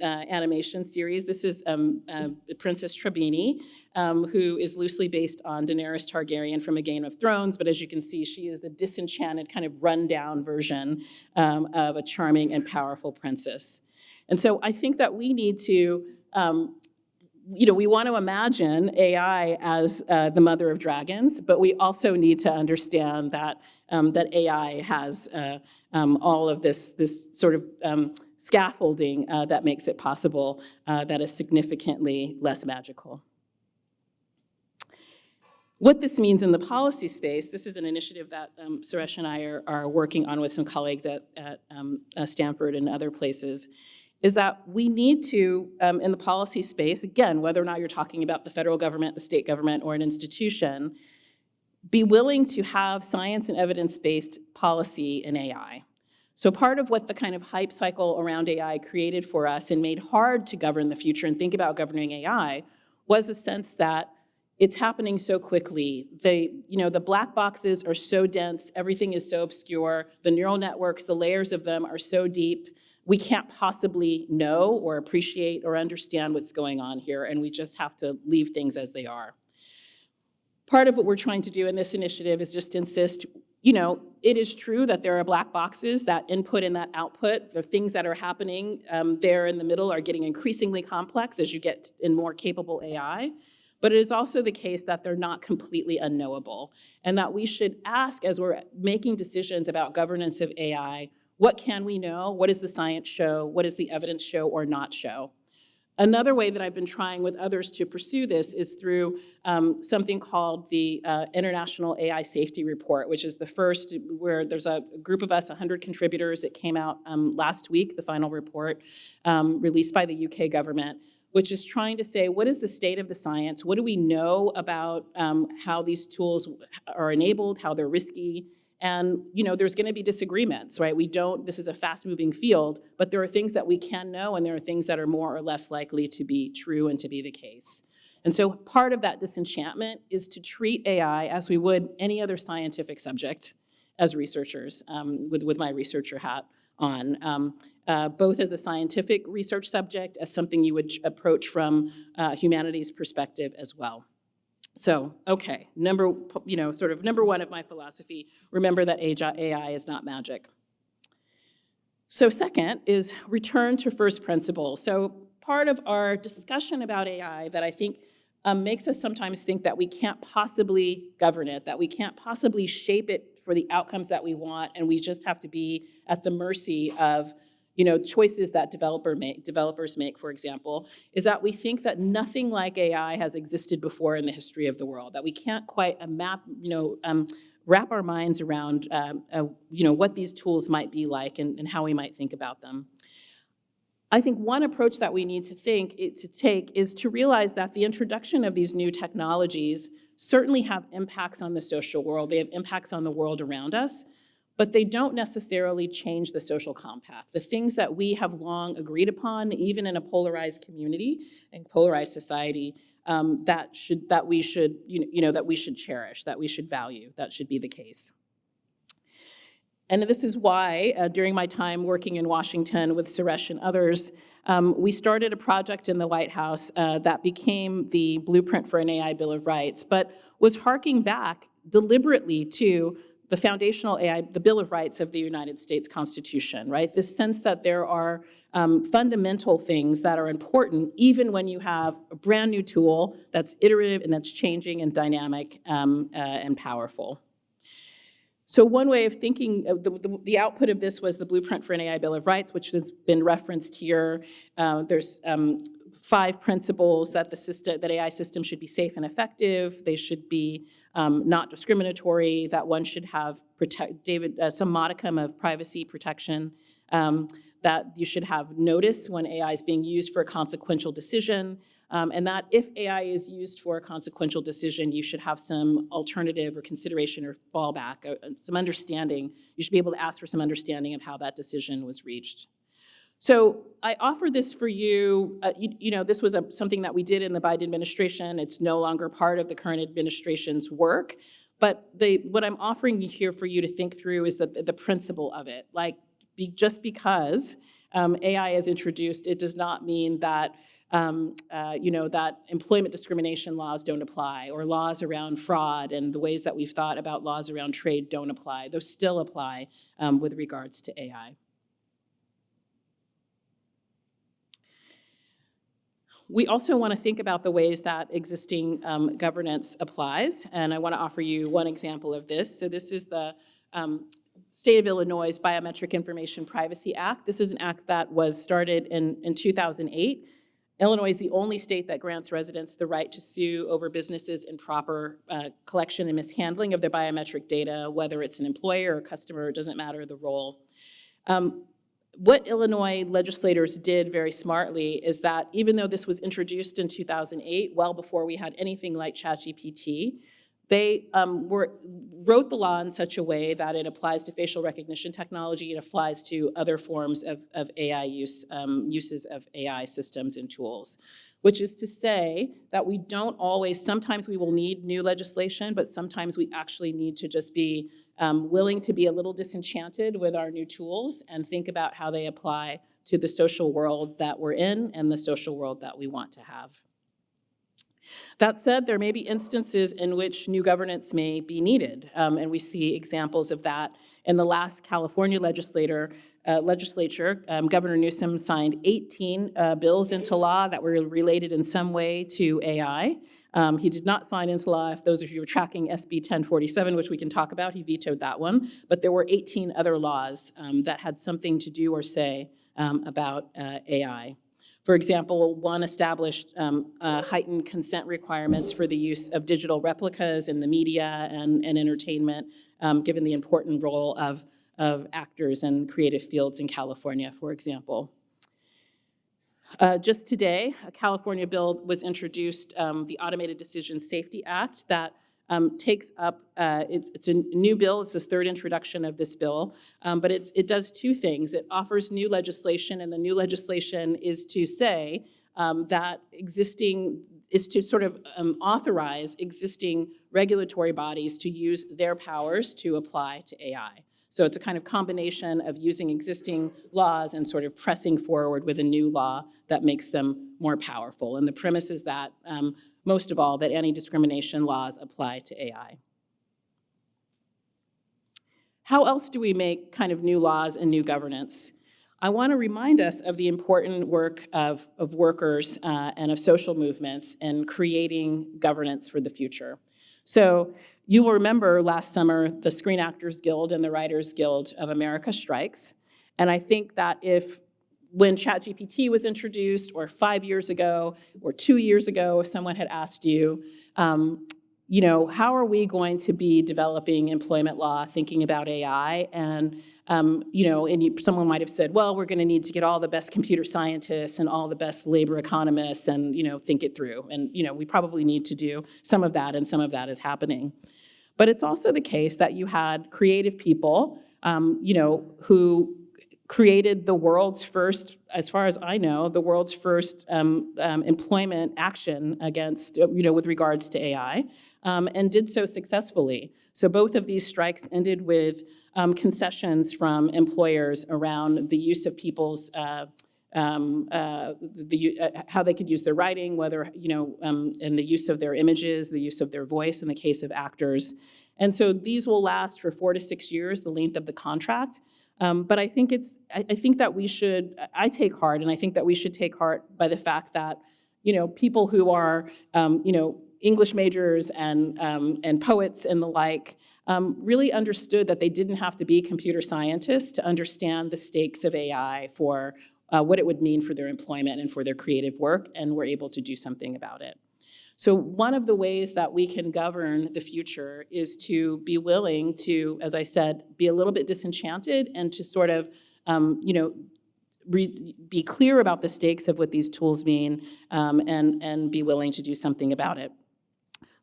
animation series. This is Princess Trabini, who is loosely based on Daenerys Targaryen from A Game of Thrones, but as you can see, she is the disenchanted, kind of rundown version of a charming and powerful princess. And so I think that we need to, we want to imagine AI as the mother of dragons, but we also need to understand that that AI has all of this sort of scaffolding that makes it possible that is significantly less magical. What this means in the policy space, this is an initiative that Suresh and I are working on with some colleagues at Stanford and other places, is that we need to, in the policy space, again, whether or not you're talking about the federal government, the state government, or an institution, be willing to have science and evidence-based policy in AI. So part of what the kind of hype cycle around AI created for us and made hard to govern the future and think about governing AI was a sense that it's happening so quickly. The black boxes are so dense, everything is so obscure, the neural networks, the layers of them are so deep, we can't possibly know or appreciate or understand what's going on here, and we just have to leave things as they are. Part of what we're trying to do in this initiative is just insist, it is true that there are black boxes, that input and that output, the things that are happening there in the middle are getting increasingly complex as you get in more capable AI. But it is also the case that they're not completely unknowable, and that we should ask, as we're making decisions about governance of AI, what can we know? What does the science show? What does the evidence show or not show? Another way that I've been trying with others to pursue this is through something called the International AI Safety Report, which is the first where there's a group of us, 100 contributors. It came out last week, the final report, released by the UK government, which is trying to say, what is the state of the science? What do we know about how these tools are enabled, how they're risky? And there's going to be disagreements, right? This is a fast-moving field, but there are things that we can know, and there are things that are more or less likely to be true and to be the case. And so part of that disenchantment is to treat AI as we would any other scientific subject as researchers, with my researcher hat on, both as a scientific research subject, as something you would approach from a humanities perspective as well. So, okay, number one of my philosophy, remember that AI is not magic. So second is return to first principles. So part of our discussion about AI that I think makes us sometimes think that we can't possibly govern it, that we can't possibly shape it for the outcomes that we want, and we just have to be at the mercy of choices that developers make, for example, is that we think that nothing like AI has existed before in the history of the world, that we can't quite wrap our minds around what these tools might be like and how we might think about them. I think one approach that we need to take is to realize that the introduction of these new technologies certainly have impacts on the social world. They have impacts on the world around us, but they don't necessarily change the social compact. The things that we have long agreed upon, even in a polarized community and polarized society, that we should cherish, that we should value, that should be the case. And this is why, during my time working in Washington with Suresh and others, we started a project in the White House that became the blueprint for an AI Bill of Rights, but was harking back deliberately to the foundational AI, the Bill of Rights of the United States Constitution, right? This sense that there are fundamental things that are important even when you have a brand new tool that's iterative and that's changing and dynamic and powerful. So one way of thinking, the output of this was the blueprint for an AI Bill of Rights, which has been referenced here. There's 5 principles that that AI systems should be safe and effective. They should be not discriminatory, that one should have some modicum of privacy protection, that you should have notice when AI is being used for a consequential decision, and that if AI is used for a consequential decision, you should have some alternative or consideration or fallback, some understanding. You should be able to ask for some understanding of how that decision was reached. So I offer this for you, this was something that we did in the Biden administration. It's no longer part of the current administration's work, but what I'm offering here for you to think through is the principle of it. Like, just because AI is introduced, it does not mean that that employment discrimination laws don't apply, or laws around fraud and the ways that we've thought about laws around trade don't apply. Those still apply with regards to AI. We also want to think about the ways that existing governance applies, and I want to offer you one example of this. So this is the State of Illinois' Biometric Information Privacy Act. This is an act that was started in 2008. Illinois is the only state that grants residents the right to sue over businesses' improper collection and mishandling of their biometric data, whether it's an employer or customer, it doesn't matter the role. What Illinois legislators did very smartly is that even though this was introduced in 2008, well before we had anything like ChatGPT, they wrote the law in such a way that it applies to facial recognition technology, it applies to other forms of AI uses of AI systems and tools, which is to say that we don't always, sometimes we will need new legislation, but sometimes we actually need to just be willing to be a little disenchanted with our new tools and think about how they apply to the social world that we're in and the social world that we want to have. That said, there may be instances in which new governance may be needed, and we see examples of that. In the last California legislature, Governor Newsom signed 18 bills into law that were related in some way to AI. He did not sign into law, if those of you are tracking SB 1047, which we can talk about, he vetoed that one, but there were 18 other laws that had something to do or say about AI. For example, one established heightened consent requirements for the use of digital replicas in the media and entertainment, given the important role of actors in creative fields in California, for example. Just today, a California bill was introduced, the Automated Decision Safety Act, that takes up, it's a new bill, it's the third introduction of this bill, but it does two things. It offers new legislation, and the new legislation is to say that is to sort of authorize existing regulatory bodies to use their powers to apply to AI. So it's a kind of combination of using existing laws and sort of pressing forward with a new law that makes them more powerful. And the premise is that, most of all, that anti-discrimination laws apply to AI. How else do we make kind of new laws and new governance? I want to remind us of the important work of workers and of social movements in creating governance for the future. So you will remember last summer the Screen Actors Guild and the Writers Guild of America strikes. And I think that when ChatGPT was introduced, or 5 years ago, or 2 years ago, if someone had asked you, how are we going to be developing employment law, thinking about AI? And, someone might have said, well, we're going to need to get all the best computer scientists and all the best labor economists and, think it through. And, we probably need to do some of that, and some of that is happening. But it's also the case that you had creative people, who created the world's first, as far as I know, the world's first employment action against, with regards to AI, and did so successfly. So both of these strikes ended with concessions from employers around the use of people's, how they could use their writing, whether, and the use of their images, the use of their voice in the case of actors. And so these will last for 4 to 6 years, the length of the contract. But I think that we should, I take heart, and I think that we should take heart by the fact that, people who are, English majors and poets and the like, really understood that they didn't have to be computer scientists to understand the stakes of AI for what it would mean for their employment and for their creative work, and were able to do something about it. So one of the ways that we can govern the future is to be willing to, as I said, be a little bit disenchanted and to sort of, be clear about the stakes of what these tools mean, and be willing to do something about it.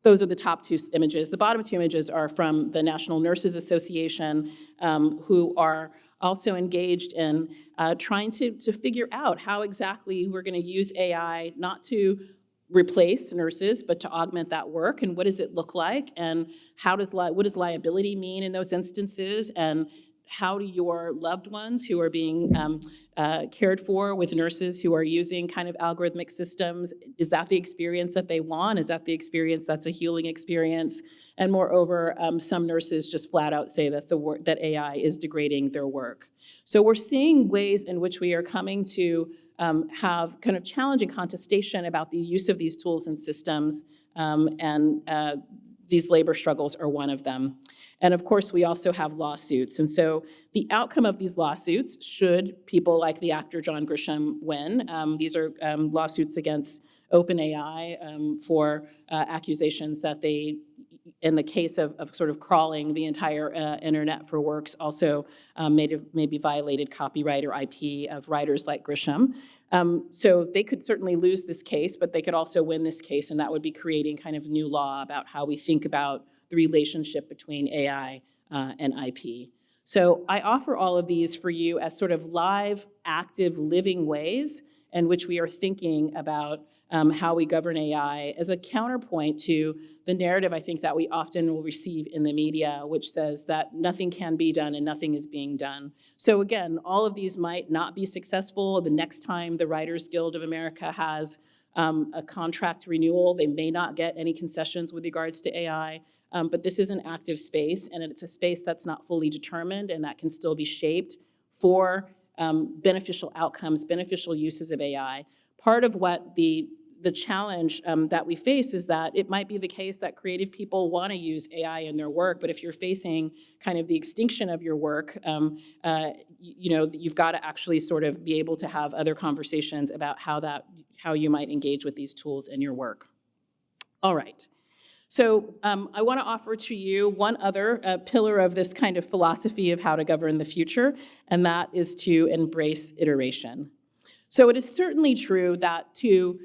Those are the top two images. The bottom two images are from the National Nurses Association, who are also engaged in trying to figure out how exactly we're going to use AI not to replace nurses, but to augment that work, and what does it look like, and what does liability mean in those instances, and how do your loved ones who are being cared for with nurses who are using kind of algorithmic systems, is that the experience that they want? Is that the experience that's a healing experience? And moreover, some nurses just flat out say that that AI is degrading their work. So we're seeing ways in which we are coming to have kind of challenging contestation about the use of these tools and systems, and these labor struggles are one of them. And of course, we also have lawsuits. And so the outcome of these lawsuits, should people like the actor John Grisham win, these are lawsuits against OpenAI for accusations that they, in the case of sort of crawling the entire internet for works, also maybe violated copyright or IP of writers like Grisham. So they could certainly lose this case, but they could also win this case, and that would be creating kind of new law about how we think about the relationship between AI and IP. So I offer all of these for you as sort of live, active, living ways in which we are thinking about how we govern AI as a counterpoint to the narrative I think that we often will receive in the media, which says that nothing can be done and nothing is being done. So again, all of these might not be successful. The next time the Writers Guild of America has a contract renewal, they may not get any concessions with regards to AI. But this is an active space, and it's a space that's not fully determined and that can still be shaped for beneficial outcomes, beneficial uses of AI. Part of what the challenge that we face is that it might be the case that creative people want to use AI in their work, but if you're facing kind of the extinction of your work, you've got to actually sort of be able to have other conversations about how you might engage with these tools in your work. All right. So I want to offer to you one other pillar of this kind of philosophy of how to govern the future, and that is to embrace iteration. So it is certainly true that to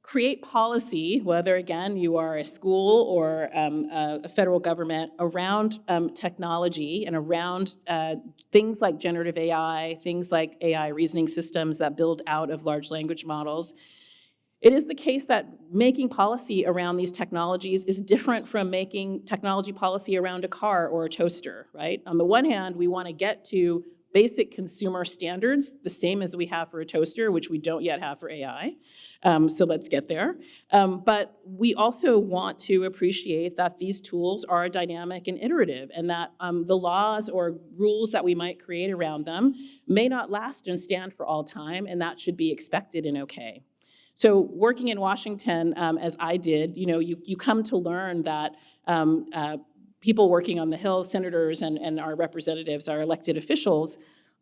create policy, whether again you are a school or a federal government, around technology and around things like generative AI, things like AI reasoning systems that build out of large language models, it is the case that making policy around these technologies is different from making technology policy around a car or a toaster, right? On the one hand, we want to get to basic consumer standards, the same as we have for a toaster, which we don't yet have for AI. So let's get there. But we also want to appreciate that these tools are dynamic and iterative, and that the laws or rules that we might create around them may not last and stand for all time, and that should be expected and okay. So working in Washington, as I did, you come to learn that people working on the Hill, senators and our representatives, our elected officials,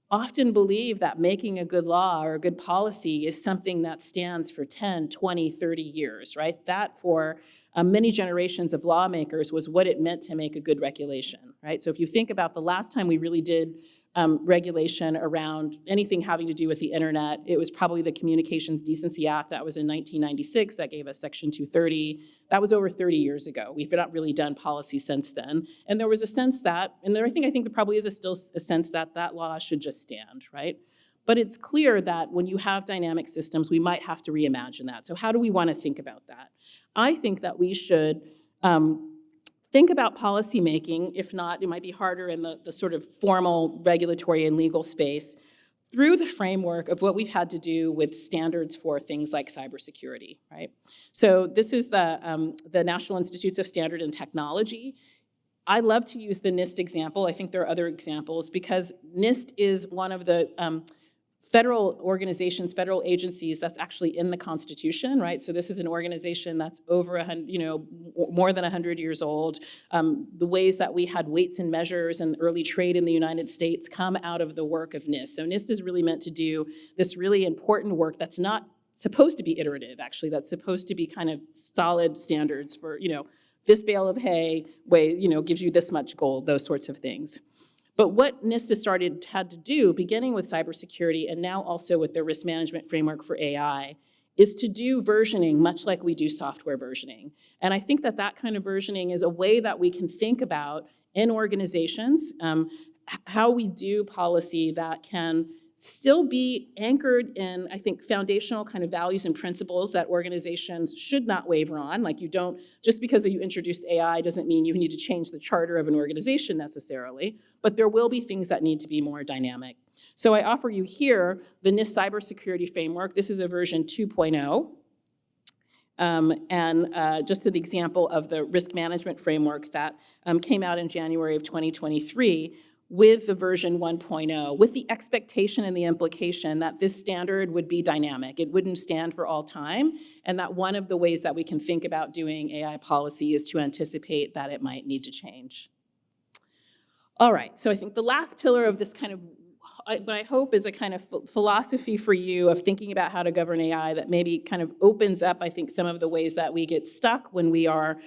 often believe that making a good law or a good policy is something that stands for 10, 20, 30 years, right? That for many generations of lawmakers was what it meant to make a good regulation, right? So if you think about the last time we really did regulation around anything having to do with the internet, it was probably the Communications Decency Act that was in 1996 that gave us Section 230. That was over 30 years ago. We've not really done policy since then. And there was a sense that, and I think there probably is still a sense that that law should just stand, right? But it's clear that when you have dynamic systems, we might have to reimagine that. So how do we want to think about that? I think that we should think about policy making, if not, it might be harder in the sort of formal regulatory and legal space, through the framework of what we've had to do with standards for things like cybersecurity, right? So this is the National Institutes of Standard and Technology. I love to use the NIST example. I think there are other examples because NIST is one of the federal organizations, federal agencies that's actually in the Constitution, right? So this is an organization that's over more than 100 years old. The ways that we had weights and measures and early trade in the United States come out of the work of NIST. So NIST is really meant to do this really important work that's not supposed to be iterative, actually. That's supposed to be kind of solid standards for, this bale of hay weighs, gives you this much gold, those sorts of things. But what NIST had to do, beginning with cybersecurity and now also with the risk management framework for AI, is to do versioning much like we do software versioning. And I think that that kind of versioning is a way that we can think about in organizations how we do policy that can still be anchored in, I think, foundational kind of values and principles that organizations should not waver on. Like, you don't, just because you introduced AI doesn't mean you need to change the charter of an organization necessarily, but there will be things that need to be more dynamic. So I offer you here the NIST cybersecurity framework. This is a version 2.0. Just an example of the risk management framework that came out in January of 2023, with the version 1.0, with the expectation and the implication that this standard would be dynamic. It wouldn't stand for all time, and that one of the ways that we can think about doing AI policy is to anticipate that it might need to change. All right, so I think the last pillar of this kind of, what I hope is a kind of philosophy for you of thinking about how to govern AI that maybe kind of opens up, I think, some of the ways that we get stuck when we are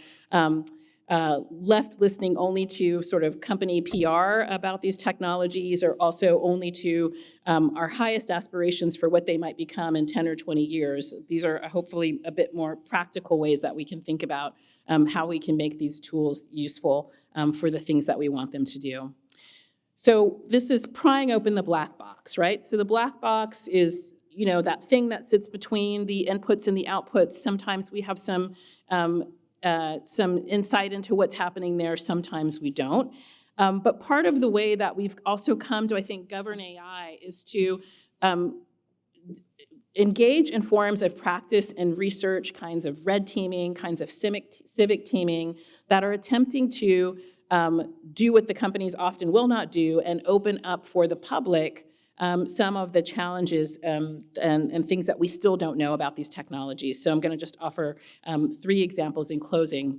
left listening only to sort of company PR about these technologies, or also only to our highest aspirations for what they might become in 10 or 20 years. These are hopefully a bit more practical ways that we can think about how we can make these tools useful for the things that we want them to do. So this is prying open the black box, right? So the black box is, you know, that thing that sits between the inputs and the outputs. Sometimes we have some insight into what's happening there, sometimes we don't. But part of the way that we've also come to, I think, govern AI is to engage in forms of practice and research, kinds of red teaming, kinds of civic teaming that are attempting to do what the companies often will not do and open up for the public some of the challenges and things that we still don't know about these technologies. So I'm going to just offer 3 examples in closing.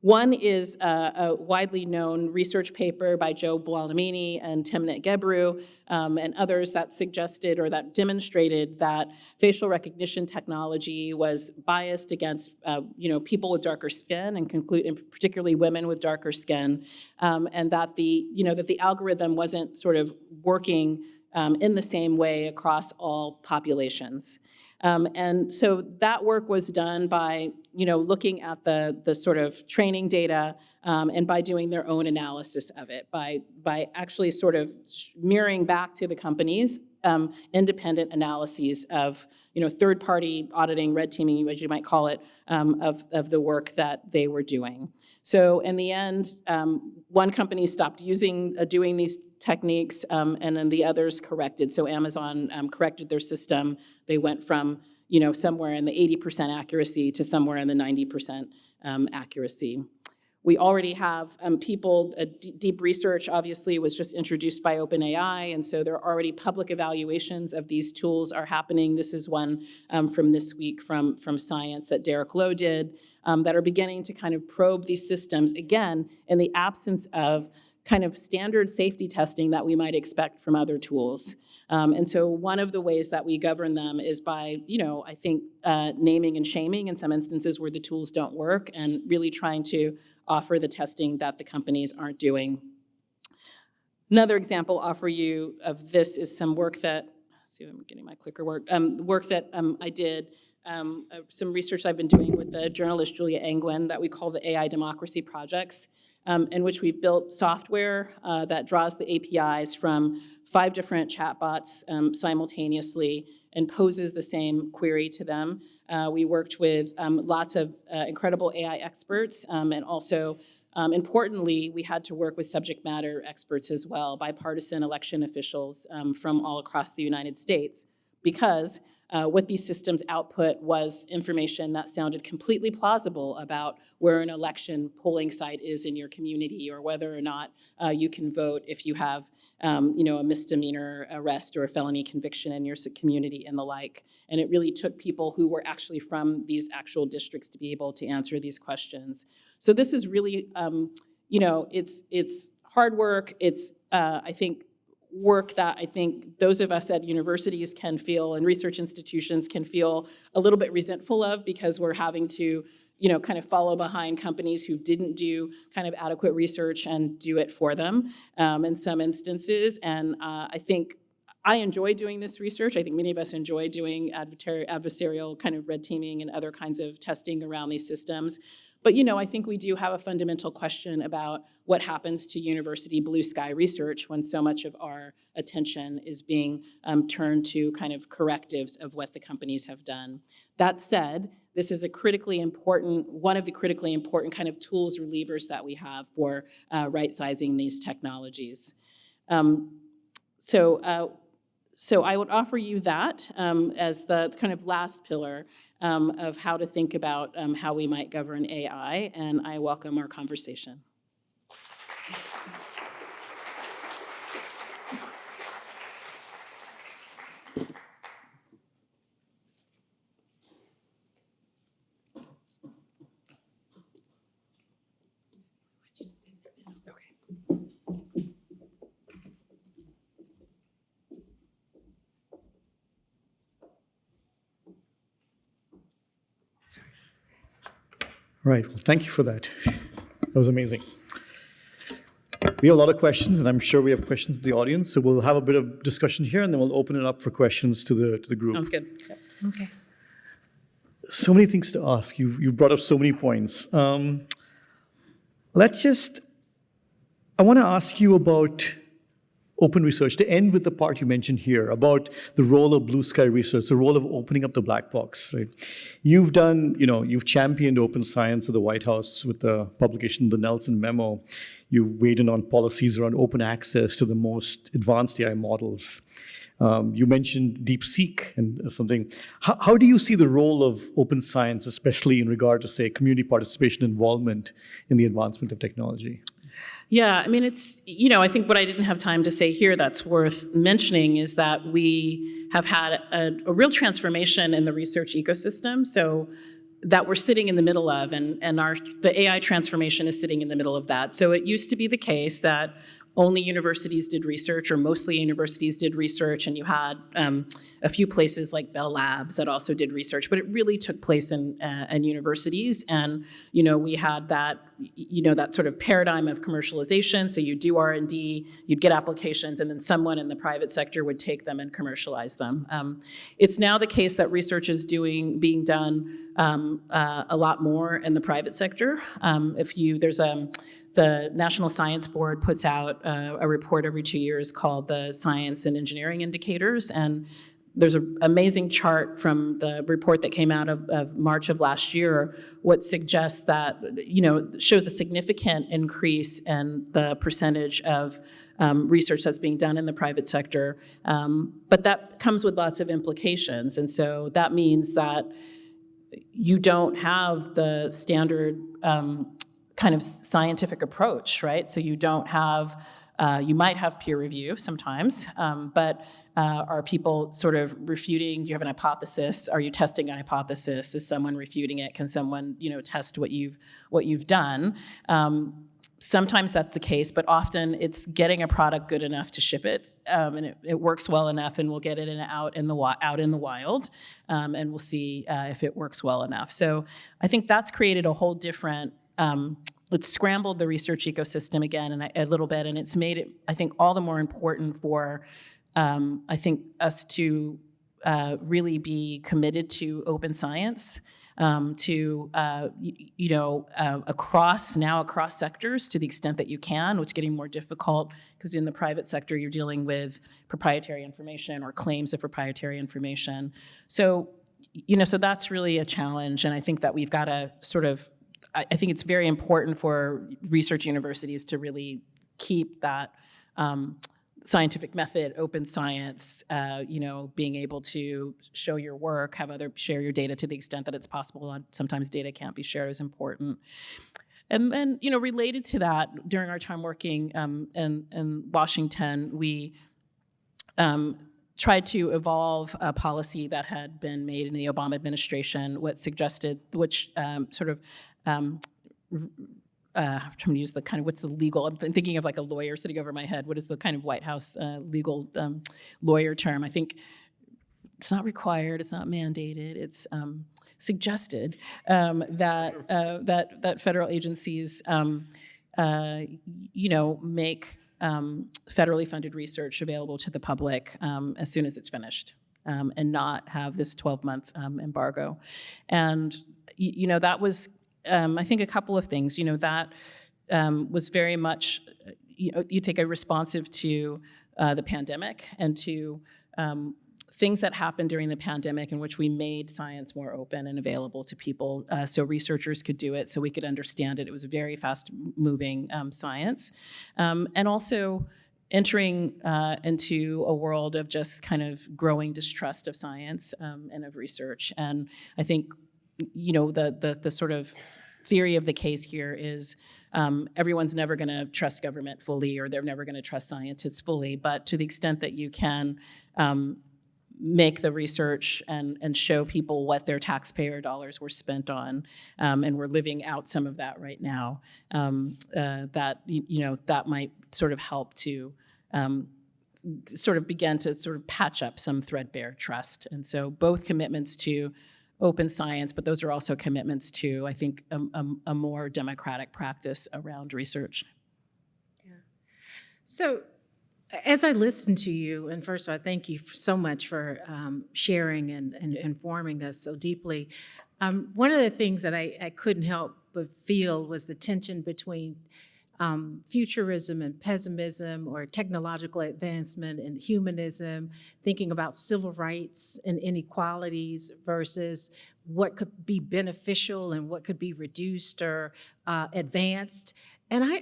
One is a widely known research paper by Joe Buolamwini and Timnit Gebru and others that suggested or that demonstrated that facial recognition technology was biased against people with darker skin, and particularly women with darker skin, and that the algorithm wasn't sort of working in the same way across all populations. And so that work was done by, looking at the sort of training data and by doing their own analysis of it, by actually sort of mirroring back to the companies independent analyses of, third-party auditing, red teaming, as you might call it, of the work that they were doing. So in the end, one company stopped doing these techniques, and then the others corrected. So Amazon corrected their system. They went from somewhere in the 80% accuracy to somewhere in the 90% accuracy. We already have deep research obviously was just introduced by OpenAI, and so there are already public evaluations of these tools are happening. This is one from this week from Science that Derek Lowe did, that are beginning to kind of probe these systems, again, in the absence of kind of standard safety testing that we might expect from other tools. And so one of the ways that we govern them is by, I think, naming and shaming in some instances where the tools don't work, and really trying to offer the testing that the companies aren't doing. Another example I'll offer you of this is some work that, let's see if I'm getting my clicker work, work that I did, some research I've been doing with the journalist Julia Angwin that we call the AI Democracy Projects, in which we've built software that draws the APIs from 5 different chatbots simultaneously and poses the same query to them. We worked with lots of incredible AI experts, and also, importantly, we had to work with subject matter experts as well, bipartisan election officials from all across the United States, because what these systems output was information that sounded completely plausible about where an election polling site is in your community, or whether or not you can vote if you have a misdemeanor arrest or a felony conviction in your community and the like. And it really took people who were actually from these actual districts to be able to answer these questions. So this is really, it's hard work. It's, I think, work that I think those of us at universities can feel and research institutions can feel a little bit resentful of, because we're having to, kind of follow behind companies who didn't do kind of adequate research and do it for them in some instances. And I think I enjoy doing this research. I think many of us enjoy doing adversarial kind of red teaming and other kinds of testing around these systems. But I think we do have a fundamental question about what happens to university blue sky research when so much of our attention is being turned to kind of correctives of what the companies have done. That said, this is one of the critically important kind of tools or levers that we have for right-sizing these technologies. So I would offer you that as the kind of last pillar of how to think about how we might govern AI, and I welcome our conversation. Right, well, thank you for that. That was amazing. We have a lot of questions, and I'm sure we have questions from the audience, so we'll have a bit of discussion here, and then we'll open it up for questions to the group. Sounds good. Yep. Okay. So many things to ask. You've brought up so many points. I want to ask you about open research, to end with the part you mentioned here about the role of blue sky research, the role of opening up the black box, right? You've championed open science at the White House with the publication of the Nelson Memo. You've weighed in on policies around open access to the most advanced AI models. You mentioned DeepSeek and something. How do you see the role of open science, especially in regard to, say, community participation involvement in the advancement of technology? Yeah, I mean, it's, I think what I didn't have time to say here that's worth mentioning is that we have had a real transformation in the research ecosystem, so that we're sitting in the middle of, and the AI transformation is sitting in the middle of that. So it used to be the case that only universities did research, or mostly universities did research, and you had a few places like Bell Labs that also did research, but it really took place in universities, and we had that that sort of paradigm of commercialization. So you do R&D, you'd get applications, and then someone in the private sector would take them and commercialize them. It's now the case that research is being done a lot more in the private sector. The National Science Board puts out a report every 2 years called the Science and Engineering Indicators, and there's an amazing chart from the report that came out of March of last year, what suggests that, shows a significant increase in the percentage of research that's being done in the private sector, but that comes with lots of implications, and so that means that you don't have the standard kind of scientific approach, right? So you don't have, you might have peer review sometimes, but are people sort of refuting? Do you have an hypothesis? Are you testing a hypothesis? Is someone refuting it? Can someone, test what you've done? Sometimes that's the case, but often it's getting a product good enough to ship it, and it works well enough, and we'll get it out in the wild, and we'll see if it works well enough. So I think that's created a whole different. It's scrambled the research ecosystem again a little bit, and it's made it, I think, all the more important for, I think, us to really be committed to open science, across sectors to the extent that you can, which is getting more difficult because in the private sector you're dealing with proprietary information or claims of proprietary information. So, so that's really a challenge, and I think that we've got to sort of. I think it's very important for research universities to really keep that scientific method, open science, being able to show your work, have others share your data to the extent that it's possible. Sometimes data can't be shared is important. And then, related to that, during our time working in Washington, we tried to evolve a policy that had been made in the Obama administration, I'm trying to use the kind of, what's the legal, I'm thinking of like a lawyer sitting over my head. What is the kind of White House legal lawyer term? I think it's not required, it's not mandated, it's suggested that federal agencies, make federally funded research available to the public as soon as it's finished, and not have this 12-month embargo. And that was, I think, a couple of things. That was very much, you take a responsive to the pandemic and to things that happened during the pandemic in which we made science more open and available to people, so researchers could do it, so we could understand it. It was a very fast-moving science. And also entering into a world of just kind of growing distrust of science and of research. And I think, the sort of theory of the case here is everyone's never going to trust government fully, or they're never going to trust scientists fully, but to the extent that you can make the research and show people what their taxpayer dollars were spent on, and we're living out some of that right now, that might sort of help to sort of begin to sort of patch up some threadbare trust. And so both commitments to open science, but those are also commitments to, I think, a more democratic practice around research. Yeah. So as I listen to you, and first of all, thank you so much for sharing and informing us so deeply. One of the things that I couldn't help but feel was the tension between futurism and pessimism, or technological advancement and humanism, thinking about civil rights and inequalities versus what could be beneficial and what could be reduced or advanced. And I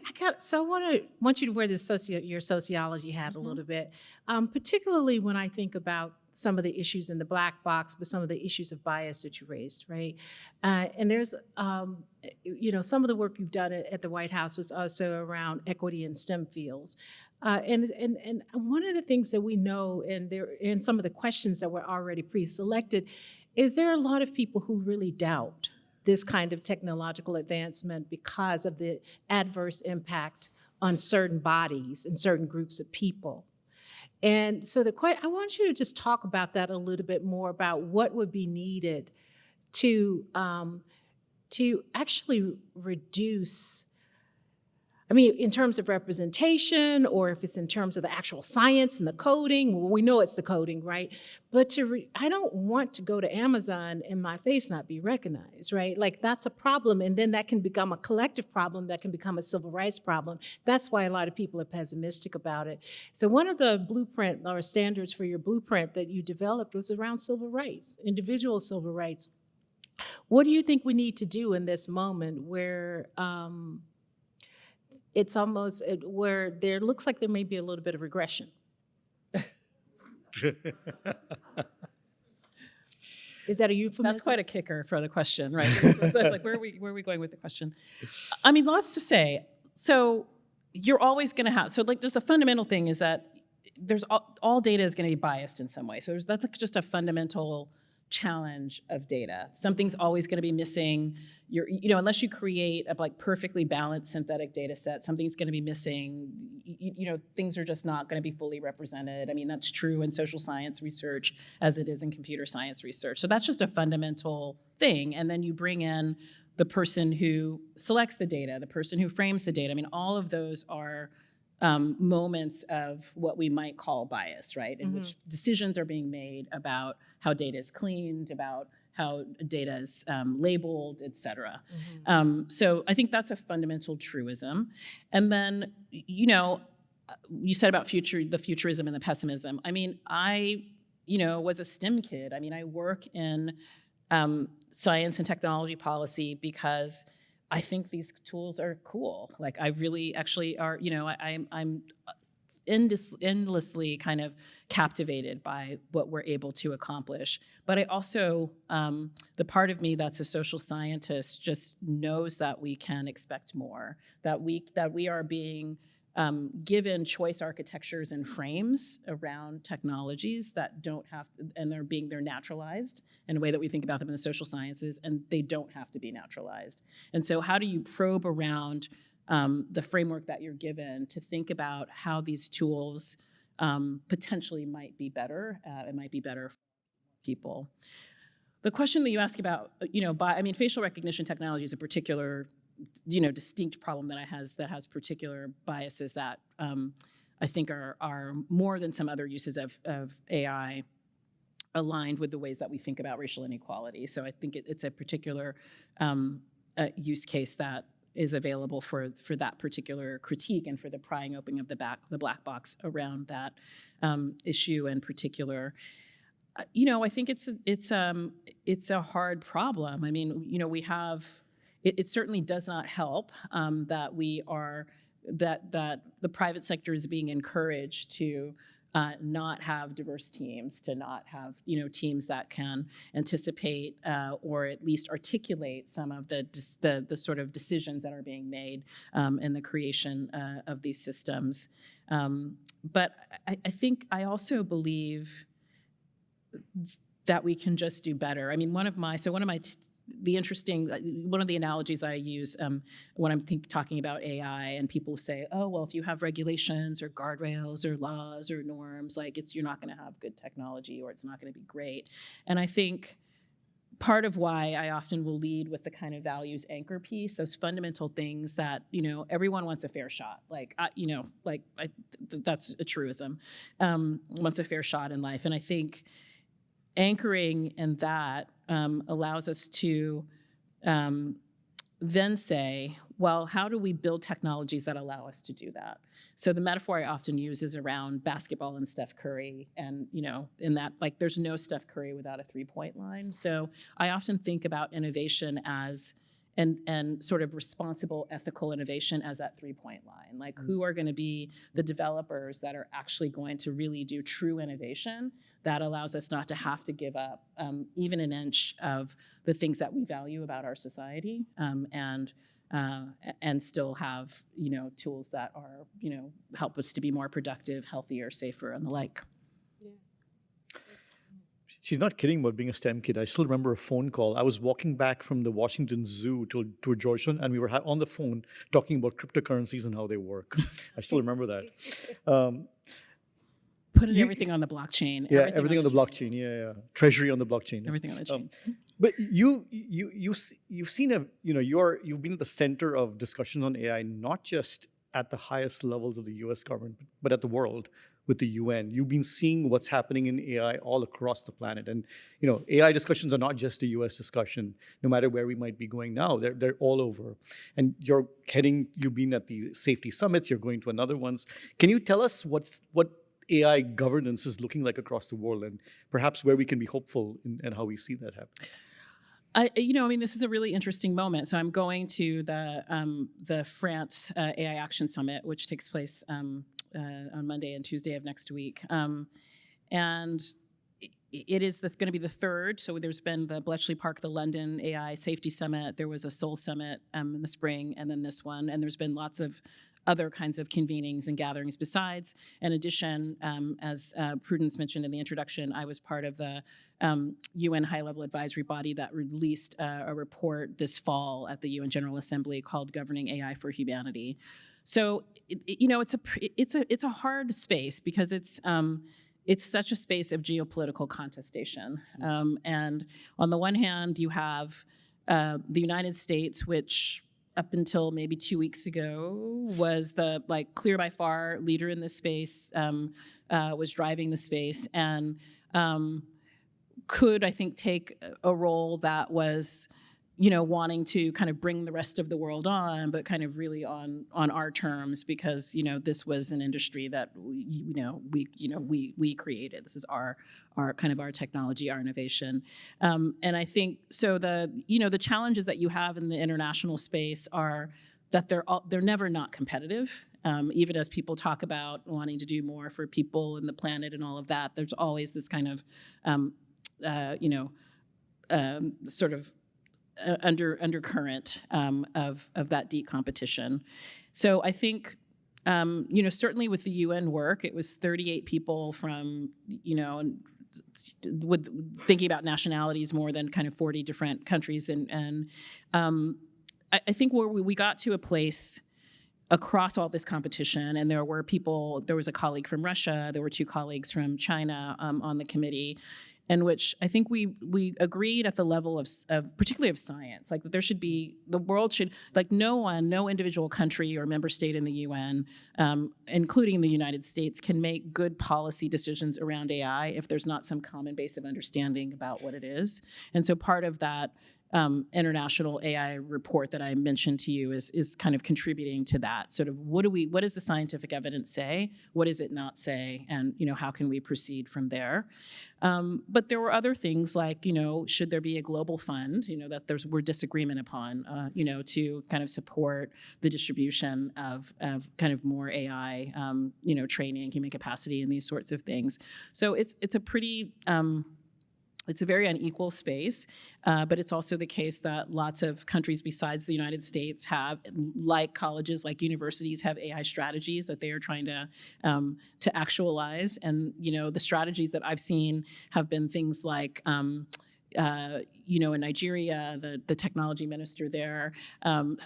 want you to wear this your sociology hat a little bit, particularly when I think about some of the issues in the black box, but some of the issues of bias that you raised, right? And there's, some of the work you've done at the White House was also around equity in STEM fields. And one of the things that we know, and some of the questions that were already pre-selected, is there are a lot of people who really doubt this kind of technological advancement because of the adverse impact on certain bodies and certain groups of people. And so I want you to just talk about that a little bit more, about what would be needed to actually reduce, in terms of representation, or if it's in terms of the actual science and the coding. Well, we know it's the coding, right? But I don't want to go to Amazon and my face not be recognized, right? Like, that's a problem, and then that can become a collective problem, that can become a civil rights problem. That's why a lot of people are pessimistic about it. So one of the blueprint or standards for your blueprint that you developed was around civil rights, individual civil rights. What do you think we need to do in this moment where it's almost where there looks like there may be a little bit of regression? Is that a euphemism? That's quite a kicker for the question, right? It's like, where are we going with the question? Lots to say. So you're always going to have, there's a fundamental thing is that there's all data is going to be biased in some way. So that's just a fundamental challenge of data. Something's always going to be missing. Unless you create a perfectly balanced synthetic data set, something's going to be missing. Things are just not going to be fully represented. That's true in social science research as it is in computer science research. So that's just a fundamental thing. And then you bring in the person who selects the data, the person who frames the data. All of those are moments of what we might call bias, right? In which decisions are being made about how data is cleaned, about how data is labeled, et cetera. So I think that's a fundamental truism. And then, you said about the futurism and the pessimism. I was a STEM kid. I work in science and technology policy because I think these tools are cool. I really actually are, I'm endlessly kind of captivated by what we're able to accomplish. But I also, the part of me that's a social scientist just knows that we can expect more, that we are being given choice architectures and frames around technologies that don't have, and they're naturalized in a way that we think about them in the social sciences, and they don't have to be naturalized. And so how do you probe around the framework that you're given to think about how these tools potentially might be better? It might be better people. The question that you ask about, facial recognition technology is a particular, distinct problem that has particular biases that I think are more than some other uses of AI aligned with the ways that we think about racial inequality. So I think it's a particular use case that is available for that particular critique and for the prying open of the black box around that issue in particular. I think it's a hard problem. I mean, we have. It certainly does not help that the private sector is being encouraged to not have diverse teams, to not have teams that can anticipate or at least articulate some of the sort of decisions that are being made in the creation of these systems. But I also believe that we can just do better. I mean, one of the analogies I use when I'm talking about AI, and people say, oh, well, if you have regulations or guardrails or laws or norms, you're not going to have good technology, or it's not going to be great. And I think part of why I often will lead with the kind of values anchor piece, those fundamental things that, everyone wants a fair shot. That's a truism, wants a fair shot in life. And I think anchoring in that allows us to then say, well, how do we build technologies that allow us to do that? So the metaphor I often use is around basketball and Steph Curry. And, in that, there's no Steph Curry without a three-point line. So I often think about innovation as and sort of responsible, ethical innovation as that three-point line. Who are going to be the developers that are actually going to really do true innovation that allows us not to have to give up even an inch of the things that we value about our society, and still have tools that are help us to be more productive, healthier, safer, and the like. She's not kidding about being a STEM kid. I still remember a phone call. I was walking back from the Washington Zoo to Georgetown, and we were on the phone talking about cryptocurrencies and how they work. I still remember that. Putting everything on the blockchain. Yeah, everything on the blockchain. Yeah. Treasury on the blockchain. Everything on the chain. But you've seen you've been at the center of discussion on AI, not just at the highest levels of the U.S. government, but at the world with the UN. You've been seeing what's happening in AI all across the planet. And AI discussions are not just a US discussion, no matter where we might be going now. They're all over. And you've been at the safety summits, you're going to another ones. Can you tell us what AI governance is looking like across the world, and perhaps where we can be hopeful and how we see that happen? This is a really interesting moment. So I'm going to the France AI Action Summit, which takes place on Monday and Tuesday of next week. And it is going to be the third. So there's been the Bletchley Park, the London AI Safety Summit. There was a Seoul Summit in the spring, and then this one. And there's been lots of other kinds of convenings and gatherings besides. In addition, as Prudence mentioned in the introduction, I was part of the UN high-level advisory body that released a report this fall at the UN General Assembly called "Governing AI for Humanity." So it's a hard space because it's such a space of geopolitical contestation. And on the one hand, you have the United States, which up until maybe 2 weeks ago was the clear by far leader in this space, was driving the space, and could, I think, take a role that was wanting to kind of bring the rest of the world on, but kind of really on our terms, because this was an industry that we created. This is our kind of our technology, our innovation, and I think so. The challenges that you have in the international space are that they're never not competitive. Even as people talk about wanting to do more for people and the planet and all of that, there's always this kind of sort of undercurrent of that deep competition. So I think, certainly with the UN work, it was 38 people from, with thinking about nationalities more than kind of 40 different countries. And I think where we got to a place across all this competition, and there was a colleague from Russia, there were 2 colleagues from China on the committee, in which I think we agreed at the level of particularly of science, like that there should be, the world should, like no individual country or member state in the UN, including the United States, can make good policy decisions around AI if there's not some common base of understanding about what it is. And so part of that international AI report that I mentioned to you is kind of contributing to that. Sort of what does the scientific evidence say? What does it not say? And how can we proceed from there? But there were other things like, should there be a global fund, that we're disagreement upon, to kind of support the distribution of kind of more AI, training, human capacity, and these sorts of things. So it's a pretty it's a very unequal space, but it's also the case that lots of countries besides the United States have, like colleges, like universities, have AI strategies that they are trying to actualize. And the strategies that I've seen have been things like in Nigeria, the technology minister there,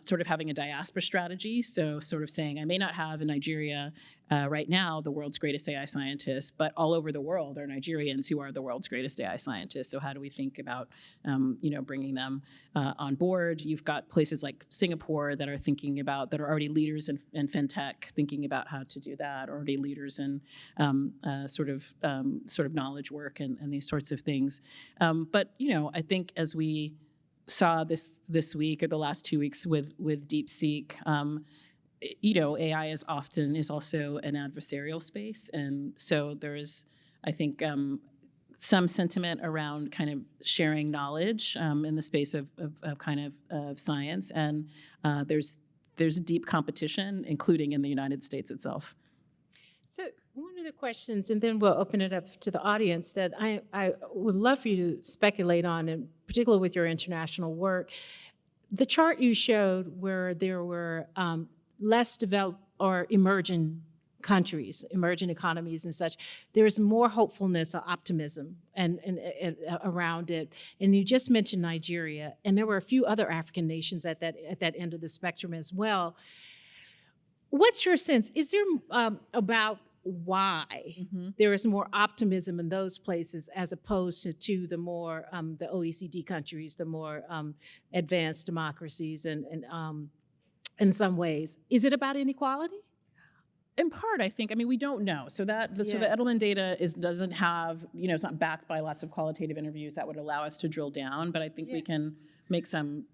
sort of having a diaspora strategy. So sort of saying, I may not have in Nigeria right now the world's greatest AI scientists, but all over the world are Nigerians who are the world's greatest AI scientists. So how do we think about, bringing them on board? You've got places like Singapore that are already leaders in fintech, thinking about how to do that, already leaders in sort of knowledge work and these sorts of things. But I think as we saw this week or the last 2 weeks with DeepSeek, AI is also an adversarial space, and so there's, I think, some sentiment around kind of sharing knowledge in the space of science, and there's deep competition, including in the United States itself. So one of the questions, and then we'll open it up to the audience, that I would love for you to speculate on, and particularly with your international work, the chart you showed where there were less developed or emerging countries, emerging economies and such, there's more hopefulness or optimism and around it. And you just mentioned Nigeria, and there were a few other African nations at that end of the spectrum as well. What's your sense? Is there about why there is more optimism in those places as opposed to the more the OECD countries, the more advanced democracies, and in some ways, is it about inequality? In part, I think. I mean, we don't know. So the Edelman data doesn't have, it's not backed by lots of qualitative interviews that would allow us to drill down. But I think we can make some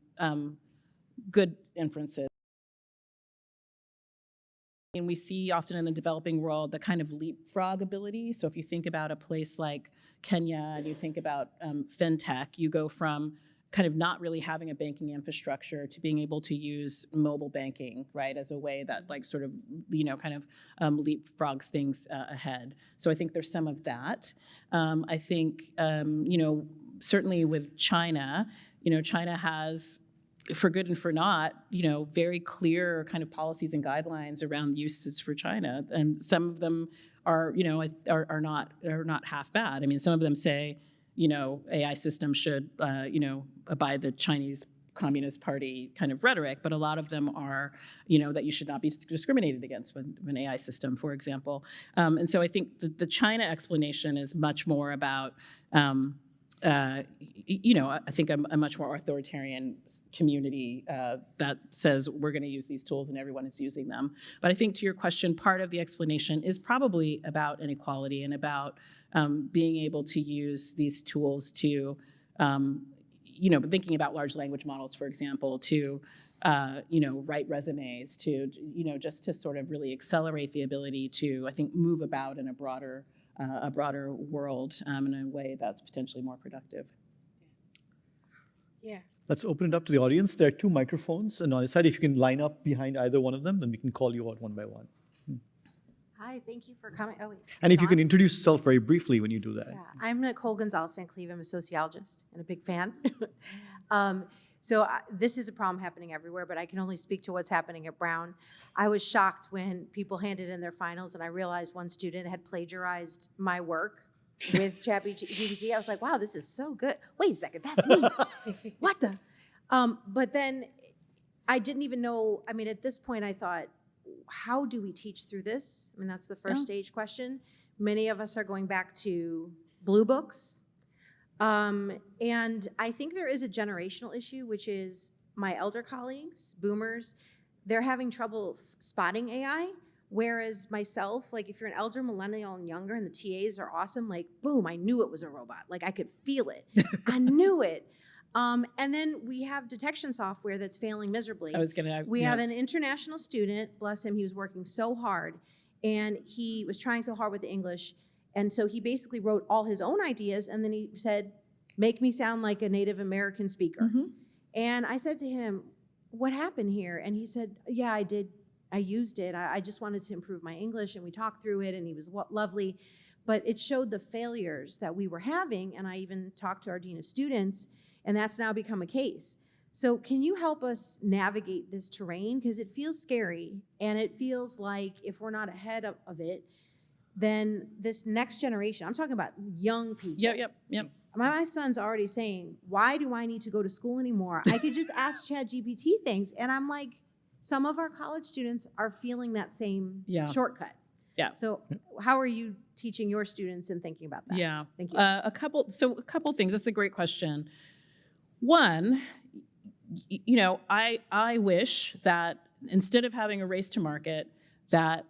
good inferences. And we see often in the developing world the kind of leapfrog ability. So if you think about a place like Kenya and you think about fintech, you go from kind of not really having a banking infrastructure to being able to use mobile banking, right, as a way that leapfrogs things ahead. So I think there's some of that. I think, certainly with China, China has, for good and for not, very clear kind of policies and guidelines around uses for China, and some of them are not half bad. I mean, some of them say, AI systems should, abide the Chinese Communist Party kind of rhetoric, but a lot of them are, that you should not be discriminated against with an AI system, for example. And so I think the China explanation is much more about, I think a much more authoritarian community that says we're going to use these tools and everyone is using them. But I think to your question, part of the explanation is probably about inequality and about being able to use these tools to, thinking about large language models, for example, to, write resumes, to, just to sort of really accelerate the ability to, I think, move about in a broader world in a way that's potentially more productive. Yeah. Let's open it up to the audience. There are 2 microphones, and on the side, if you can line up behind either one of them, then we can call you out one by one. Hi, thank you for coming. Oh, wait, And if you can introduce yourself very briefly when you do that. Yeah, I'm Nicole Gonzalez Van Cleve. I'm a sociologist and a big fan. This is a problem happening everywhere, but I can only speak to what's happening at Brown. I was shocked when people handed in their finals and I realized one student had plagiarized my work with ChatGPT. I was like, wow, this is so good. Wait a second, that's me. What the? But then I didn't even know, at this point I thought, how do we teach through this? That's the first stage question. Many of us are going back to blue books. And I think there is a generational issue, which is my elder colleagues, boomers, they're having trouble spotting AI. Whereas myself, like if you're an elder millennial and younger and the TAs are awesome, like boom, I knew it was a robot. Like I could feel it. I knew it. And then we have detection software that's failing miserably. We have an international student, bless him, he was working so hard and he was trying so hard with the English. And so he basically wrote all his own ideas and then he said, make me sound like a Native American speaker. And I said to him, what happened here? And he said, yeah, I did. I used it. I just wanted to improve my English, and we talked through it, and he was lovely. But it showed the failures that we were having, and I even talked to our dean of students, and that's now become a case. So can you help us navigate this terrain? Because it feels scary, and it feels like if we're not ahead of it, then this next generation, I'm talking about young people. Yep. My son's already saying, why do I need to go to school anymore? I could just ask ChatGPT things. And I'm like, some of our college students are feeling that same shortcut. Yeah. So how are you teaching your students and thinking about that? Yeah. Thank you. A couple things. That's a great question. One, I wish that instead of having a race to market, that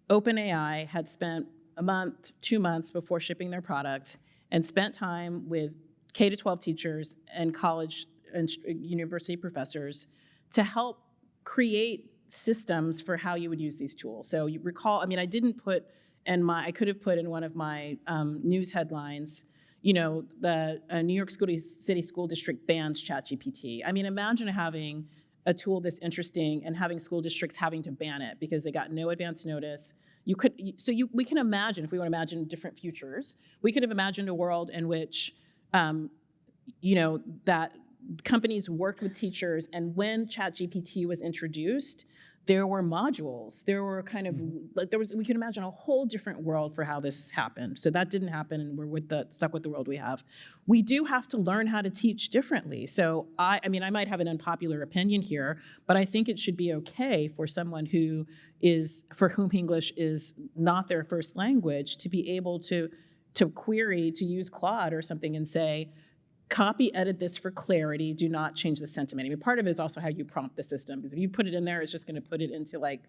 OpenAI had spent a month, 2 months before shipping their products and spent time with K-12 teachers and college and university professors to help create systems for how you would use these tools. So you recall, I didn't put I could have put in one of my news headlines, the New York City School District bans ChatGPT. Imagine having a tool this interesting and having school districts having to ban it because they got no advance notice. We can imagine, if we want to imagine different futures, we could have imagined a world in which, that companies worked with teachers, and when ChatGPT was introduced, there were modules. There were we could imagine a whole different world for how this happened. So that didn't happen, and we're stuck with the world we have. We do have to learn how to teach differently. So I might have an unpopular opinion here, but I think it should be okay for someone for whom English is not their first language to be able to query, to use Claude or something and say, copy, edit this for clarity, do not change the sentiment. Part of it is also how you prompt the system, because if you put it in there, it's just going to put it into like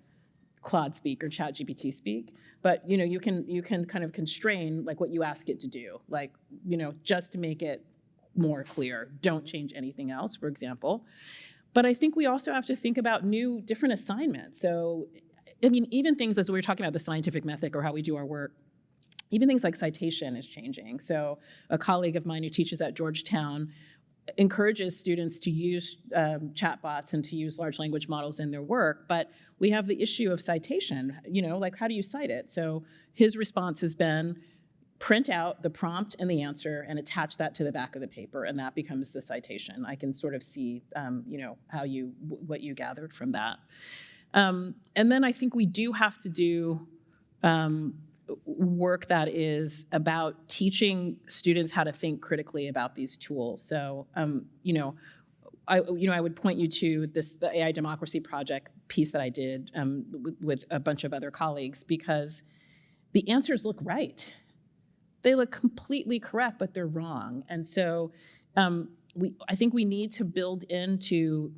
Claude speak or ChatGPT speak. But you can kind of constrain like what you ask it to do, like just to make it more clear. Don't change anything else, for example. But I think we also have to think about different assignments. So even things as we were talking about the scientific method or how we do our work. Even things like citation is changing. So a colleague of mine who teaches at Georgetown encourages students to use chatbots and to use large language models in their work, but we have the issue of citation, like how do you cite it? So his response has been, print out the prompt and the answer and attach that to the back of the paper, and that becomes the citation. I can sort of see, what you gathered from that. And then I think we do have to do work that is about teaching students how to think critically about these tools. So, I would point you to the AI Democracy Project piece that I did with a bunch of other colleagues, because the answers look right. They look completely correct, but they're wrong. And so I think we need to build into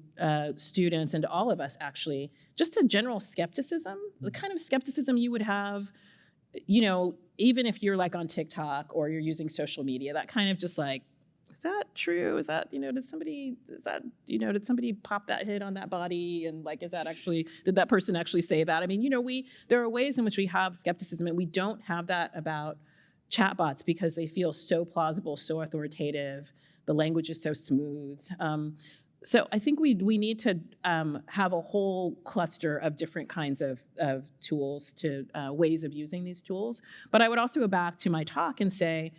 students and all of us actually, just a general skepticism, the kind of skepticism you would have even if you're like on TikTok or you're using social media, that kind of just like, is that true? Is that, did somebody pop that hit on that body? And like, did that person actually say that? There are ways in which we have skepticism, and we don't have that about chatbots because they feel so plausible, so authoritative. The language is so smooth. So I think we need to have a whole cluster of different kinds of tools, ways of using these tools. But I would also go back to my talk and say,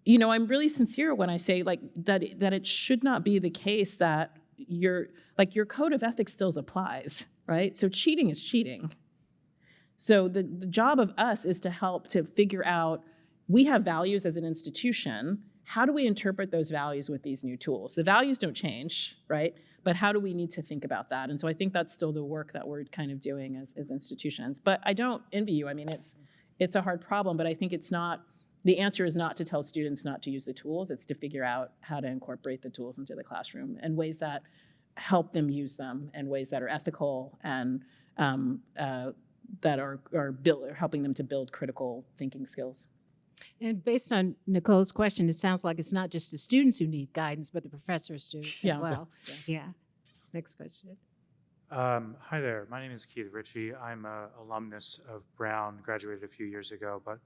I'm really sincere when I say like that it should not be the case that your code of ethics still applies, right? So cheating is cheating. So the job of us is to help to figure out, we have values as an institution. How do we interpret those values with these new tools? The values don't change, right? But how do we need to think about that? And so I think that's still the work that we're kind of doing as institutions. But I don't envy you. It's a hard problem, but I think it's not the answer is not to tell students not to use the tools, it's to figure out how to incorporate the tools into the classroom in ways that help them use them, in ways that are ethical and that are helping them to build critical thinking skills. And based on Nicole's question, it sounds like it's not just the students who need guidance, but the professors do as well. Yeah. Next question. Hi there. My name is Keith Ritchie. I'm an alumnus of Brown, graduated a few years ago, but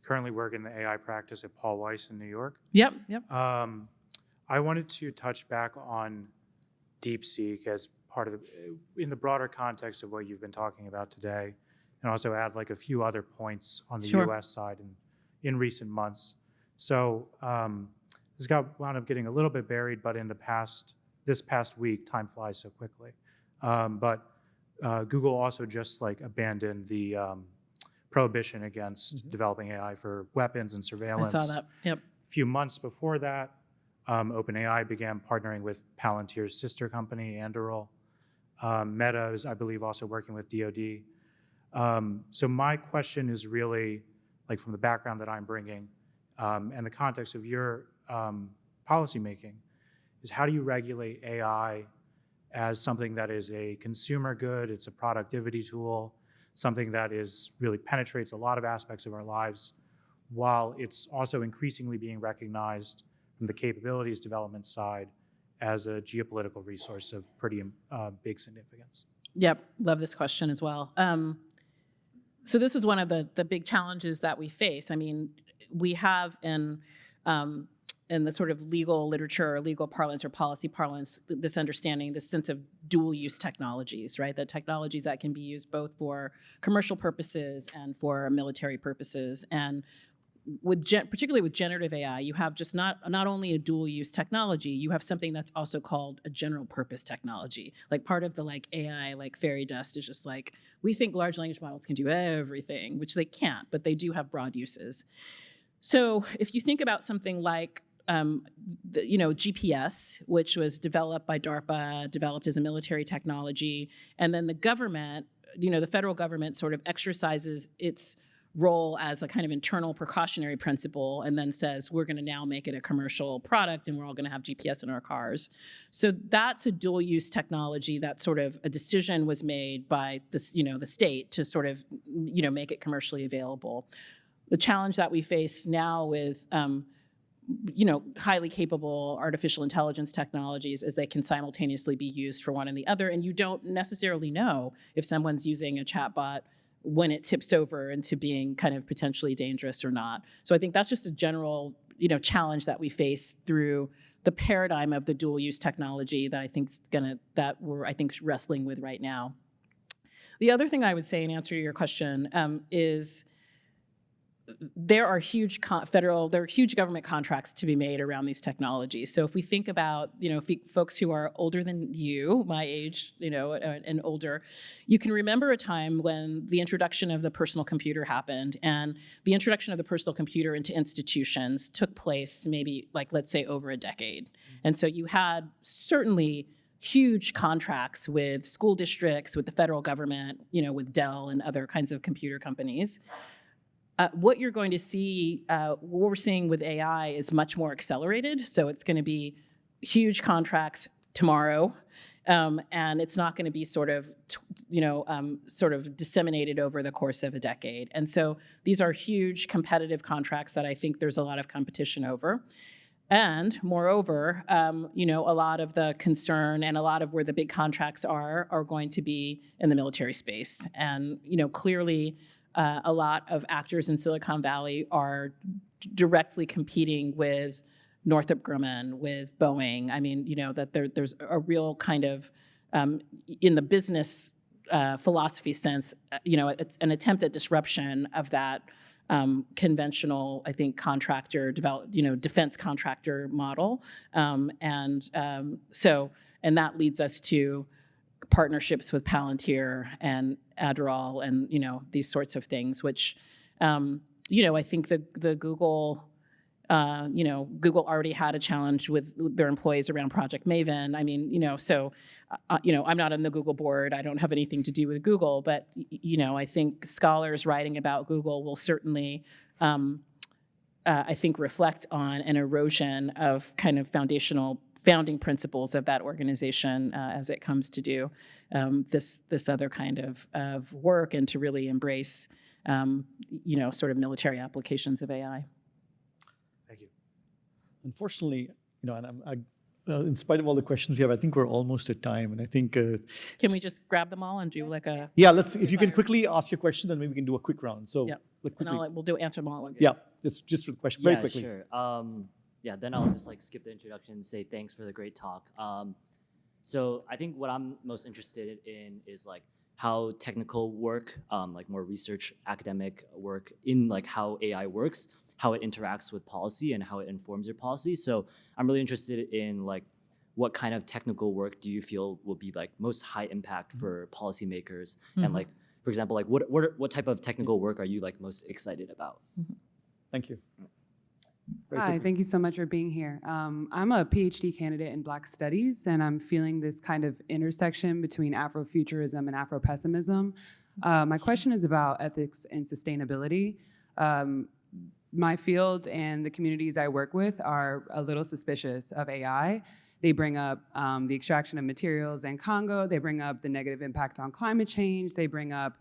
currently work in the AI practice at Paul Weiss in New York. Yep. I wanted to touch back on DeepSeek as part of in the broader context of what you've been talking about today, and also add like a few other points on the Sure. US side in recent months. So this wound up getting a little bit buried, but this past week, time flies so quickly. But Google also just like abandoned the prohibition against developing AI for weapons and I surveillance. saw that. Yep. A few months before that, OpenAI began partnering with Palantir's sister company, Anduril. Meta is, I believe, also working with DoD. So my question is really, like from the background that I'm bringing and the context of your policymaking, is how do you regulate AI as something that is a consumer good, it's a productivity tool, something that really penetrates a lot of aspects of our lives, while it's also increasingly being recognized from the capabilities development side as a geopolitical resource of pretty big significance? Yep, love this question as well. So this is one of the big challenges that we face. I mean, we have in the sort of legal literature or legal parlance or policy parlance, this understanding, this sense of dual use technologies, right? The technologies that can be used both for commercial purposes and for military purposes. And particularly with generative AI, you have just not only a dual use technology, you have something that's also called a general purpose technology. Like part of the like AI, like fairy dust is just like, we think large language models can do everything, which they can't, but they do have broad uses. So if you think about something like GPS, which was developed by DARPA, developed as a military technology, and then the government, the federal government sort of exercises its role as a kind of internal precautionary principle and then says, we're going to now make it a commercial product and we're all going to have GPS in our cars. So that's a dual use technology. That sort of a decision was made by this, the state to sort of, make it commercially available. The challenge that we face now with highly capable artificial intelligence technologies is they can simultaneously be used for one and the other, and you don't necessarily know if someone's using a chatbot when it tips over into being kind of potentially dangerous or not. So I think that's just a general, challenge that we face through the paradigm of the dual use technology that we're wrestling with right now. The other thing I would say in answer to your question is there are huge government contracts to be made around these technologies. So if we think about, folks who are older than you, my age, and older, you can remember a time when the introduction of the personal computer happened, and the introduction of the personal computer into institutions took place maybe, let's say, over a decade. And so you had certainly huge contracts with school districts, with the federal government, with Dell and other kinds of computer companies. What you're going to see, what we're seeing with AI is much more accelerated. So it's going to be huge contracts tomorrow, and it's not going to be sort of disseminated over the course of a decade. And so these are huge competitive contracts that I think there's a lot of competition over. And moreover, a lot of the concern and a lot of where the big contracts are going to be in the military space. And, clearly, a lot of actors in Silicon Valley are directly competing with Northrop Grumman, with Boeing. I mean, that there's a real kind of, in the business philosophy sense, it's an attempt at disruption of that conventional, I think, defense contractor model. And that leads us to partnerships with Palantir and Adderall and these sorts of things, which I think the Google Google already had a challenge with their employees around Project Maven. I mean, so I'm not on the Google board. I don't have anything to do with Google, but I think scholars writing about Google will certainly I think, reflect on an erosion of kind of founding principles of that organization as it comes to do this other kind of work and to really embrace, sort of military applications of AI. Thank you. Unfortunately, and in spite of all the questions we have, I think we're almost at time. And I think Can we just grab them all and do like a? yeah, if you can quickly ask your question, then maybe we can do a quick round. So Yeah. quickly. And we'll answer them all at once. Yeah, it's just with the question very Yeah, quickly. sure. Yeah, then I'll just skip the introduction and say thanks for the great talk. So I think what I'm most interested in is how technical work, more research, academic work in how AI works, how it interacts with policy and how it informs your policy. So I'm really interested in what kind of technical work do you feel will be most high impact for policymakers, and for example, what type of technical work are you most excited about? Thank you. Hi, thank you so much for being here. I'm a PhD candidate in Black Studies, and I'm feeling this kind of intersection between Afrofuturism and Afropessimism. My question is about ethics and sustainability. My field and the communities I work with are a little suspicious of AI. They bring up the extraction of materials in Congo. They bring up the negative impact on climate change. They bring up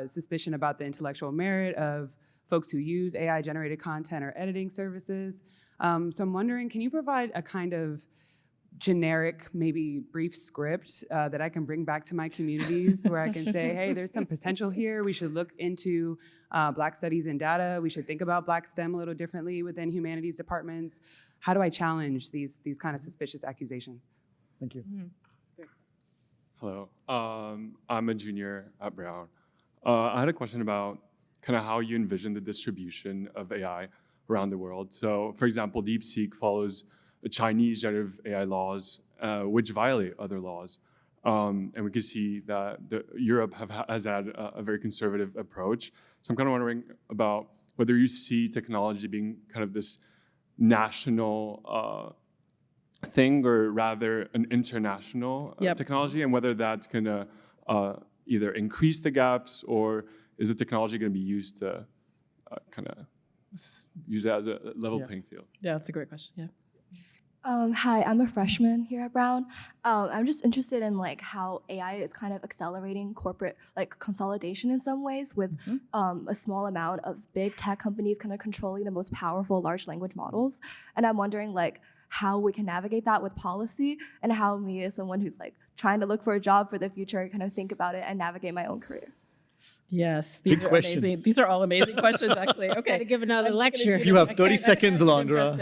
suspicion about the intellectual merit of folks who use AI-generated content or editing services. So I'm wondering, can you provide a kind of generic, maybe brief script that I can bring back to my communities where I can say, hey, there's some potential here. We should look into Black studies and data. We should think about Black STEM a little differently within humanities departments. How do I challenge these kind of suspicious accusations? Thank you. Hello, I'm a junior at Brown. I had a question about kind of how you envision the distribution of AI around the world. So, for example, DeepSeek follows the Chinese generative AI laws, which violate other laws. And we can see that Europe has had a very conservative approach. So I'm kind of wondering about whether you see technology being kind of this national thing or rather an international technology, and whether that's going to either increase the gaps, or is the technology going to be used to kind of use it as a level playing field? Yeah, that's a great question. Yeah. Hi, I'm a freshman here at Brown. I'm just interested in how AI is kind of accelerating corporate consolidation in some ways, with a small amount of big tech companies kind of controlling the most powerful large language models. And I'm wondering how we can navigate that with policy, and how me as someone who's trying to look for a job for the future kind of think about it and navigate my own career. Yes, these Big are questions. amazing. These are all amazing questions, actually. Okay, Gotta give another lecture. You have 30 seconds, Alondra.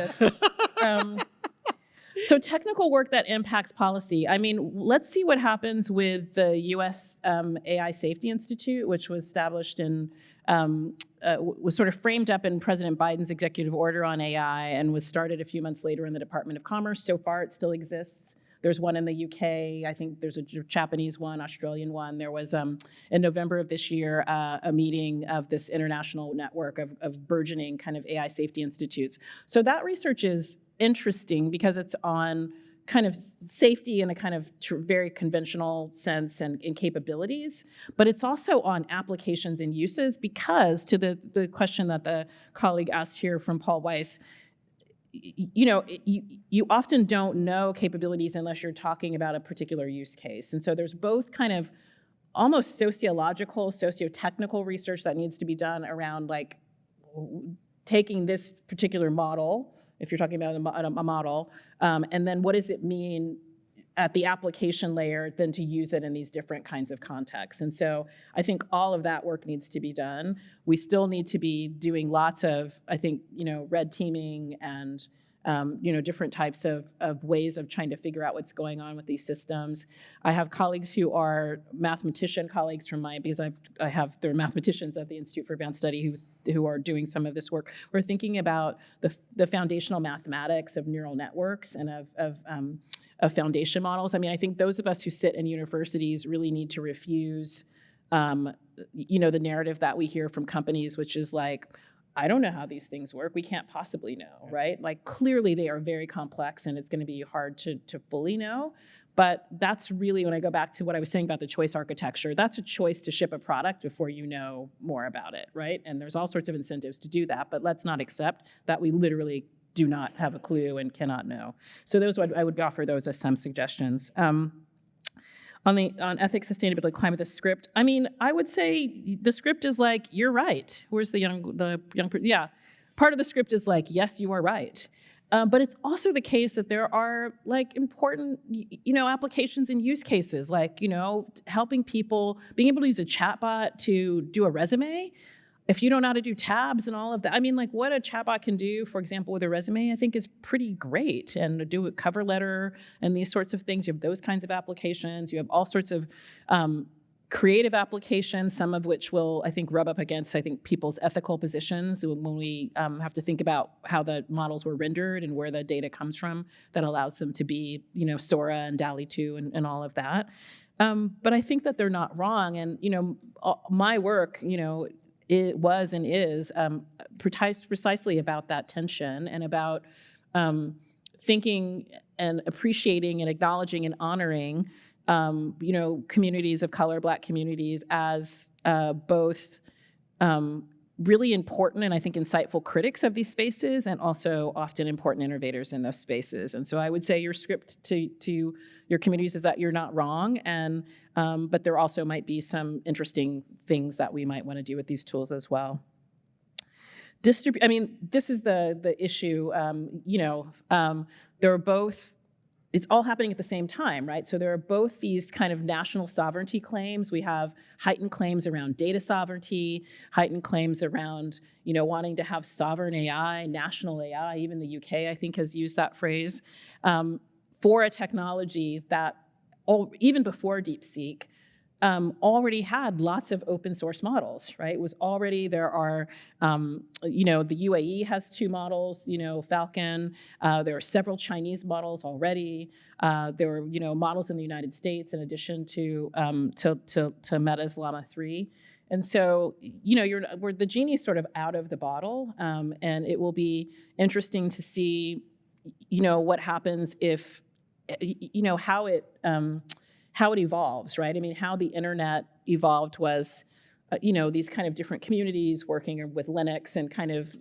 So technical work that impacts policy. I mean, let's see what happens with the U.S. AI Safety Institute, which was established in, was sort of framed up in President Biden's executive order on AI and was started a few months later in the Department of Commerce. So far, it still exists. There's one in the UK. I think there's a Japanese one, Australian one. There was, in November of this year, a meeting of this international network of burgeoning kind of AI safety institutes. So that research is interesting because it's on kind of safety in a kind of very conventional sense and capabilities, but it's also on applications and uses, because to the question that the colleague asked here from Paul Weiss, you often don't know capabilities unless you're talking about a particular use case. And so there's both kind of almost sociological, socio-technical research that needs to be done around taking this particular model, if you're talking about a model, and then what does it mean at the application layer then to use it in these different kinds of contexts. And so I think all of that work needs to be done. We still need to be doing lots of, I think, red teaming and different types of ways of trying to figure out what's going on with these systems. I have colleagues who are mathematician colleagues because they're mathematicians at the Institute for Advanced Study who are doing some of this work. We're thinking about the foundational mathematics of neural networks and of foundation models. I mean, I think those of us who sit in universities really need to refuse, the narrative that we hear from companies, which is I don't know how these things work. We can't possibly know, right? Like clearly they are very complex and it's going to be hard to fully know. But that's really, when I go back to what I was saying about the choice architecture, that's a choice to ship a product before you know more about it, right? And there's all sorts of incentives to do that, but let's not accept that we literally do not have a clue and cannot know. So I would offer those as some suggestions. On ethics, sustainability, climate, the script. I mean, I would say the script is like, you're right. Where's the young person? Yeah, part of the script is like, yes, you are right. But it's also the case that there are like important, applications and use cases, like, helping people, being able to use a chatbot to do a resume. If you don't know how to do tabs and all of that, I mean, like what a chatbot can do, for example, with a resume, I think is pretty great. And do a cover letter and these sorts of things. You have those kinds of applications. You have all sorts of creative applications, some of which will, I think, rub up against, people's ethical positions when we have to think about how the models were rendered and where the data comes from that allows them to be, Sora and DALL-E 2 and all of that. But I think that they're not wrong. And, my work, it was and is precisely about that tension and about thinking and appreciating and acknowledging and honoring communities of color, Black communities, as both really important and I think insightful critics of these spaces and also often important innovators in those spaces. And so I would say your script to your communities is that you're not wrong, and but there also might be some interesting things that we might want to do with these tools as well. This is the issue, they're both, it's all happening at the same time, right? So there are both these kind of national sovereignty claims. We have heightened claims around data sovereignty, heightened claims around, wanting to have sovereign AI, national AI. Even the UK, I think, has used that phrase for a technology that, even before DeepSeek, already had lots of open source models, right? It was already, there are, the UAE has 2 models, Falcon. There are several Chinese models already. There were, models in the United States in addition to Meta's Llama 3. And so, the genie's sort of out of the bottle, and it will be interesting to see, what happens if, how it evolves, right? I mean, how the internet evolved was, these kind of different communities working with Linux and kind of,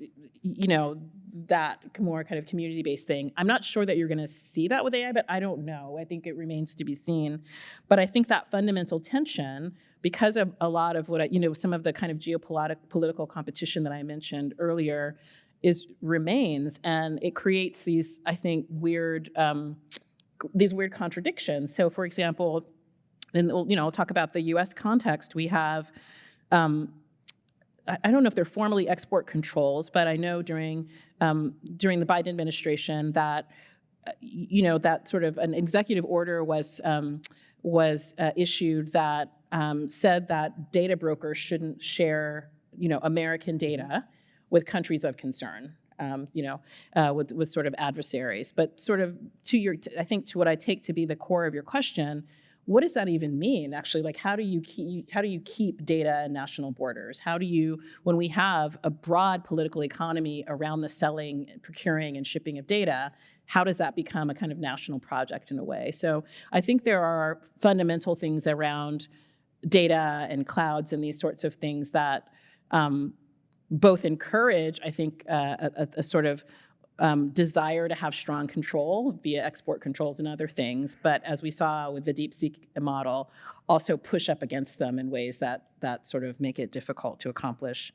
that more kind of community-based thing. I'm not sure that you're gonna see that with AI, but I don't know. I think it remains to be seen. But I think that fundamental tension, because of a lot of what, some of the kind of geopolitical competition that I mentioned earlier, remains, and it creates these, I think, these weird contradictions. So for example, and I'll talk about the US context, we have, I don't know if they're formally export controls, but I know during the Biden administration that, that sort of an executive order was issued that said that data brokers shouldn't share, American data with countries of concern. With sort of adversaries. But sort of I think to what I take to be the core of your question, what does that even mean? Actually, like how do you keep data and national borders? How do you, when we have a broad political economy around the selling, procuring, and shipping of data, how does that become a kind of national project in a way? So I think there are fundamental things around data and clouds and these sorts of things that both encourage, I think, a sort of desire to have strong control via export controls and other things, but as we saw with the DeepSeek model, also push up against them in ways that sort of make it difficult to accomplish.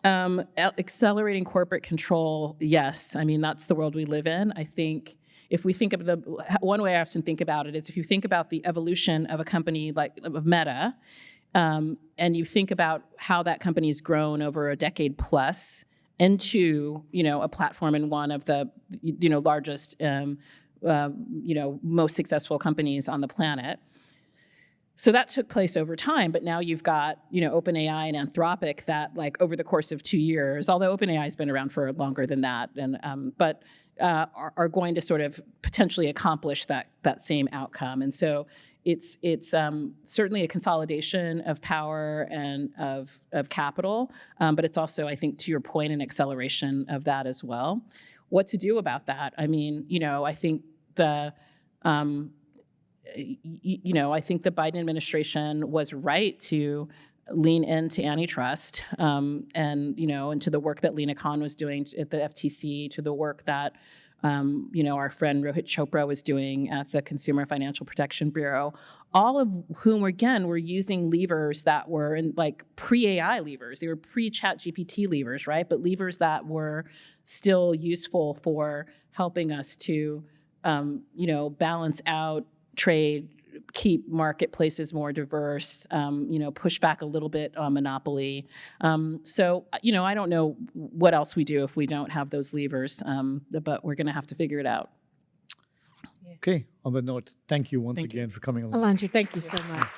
Accelerating corporate control, yes. I mean, that's the world we live in. I think if we think of one way I often think about it is if you think about the evolution of a company of Meta, and you think about how that company's grown over a decade plus into, a platform in one of the, largest, most successful companies on the planet. So that took place over time, but now you've got, OpenAI and Anthropic that, like, over the course of 2 years, although OpenAI has been around for longer than that, and are going to sort of potentially accomplish that same outcome. And so it's certainly a consolidation of power and of capital, but it's also, I think, to your point, an acceleration of that as well. What to do about that? I mean, I think I think the Biden administration was right to lean into antitrust, and into the work that Lena Khan was doing at the FTC, to the work that our friend Rohit Chopra was doing at the Consumer Financial Protection Bureau, all of whom, again, were using levers that were like pre-AI levers. They were pre-Chat GPT levers, right? But levers that were still useful for helping us to, balance out trade, keep marketplaces more diverse, push back a little bit on monopoly. So, I don't know what else we do if we don't have those levers, but we're going to have to figure it out. Okay, on that note, thank you once again for coming along. Alondra, thank you so much.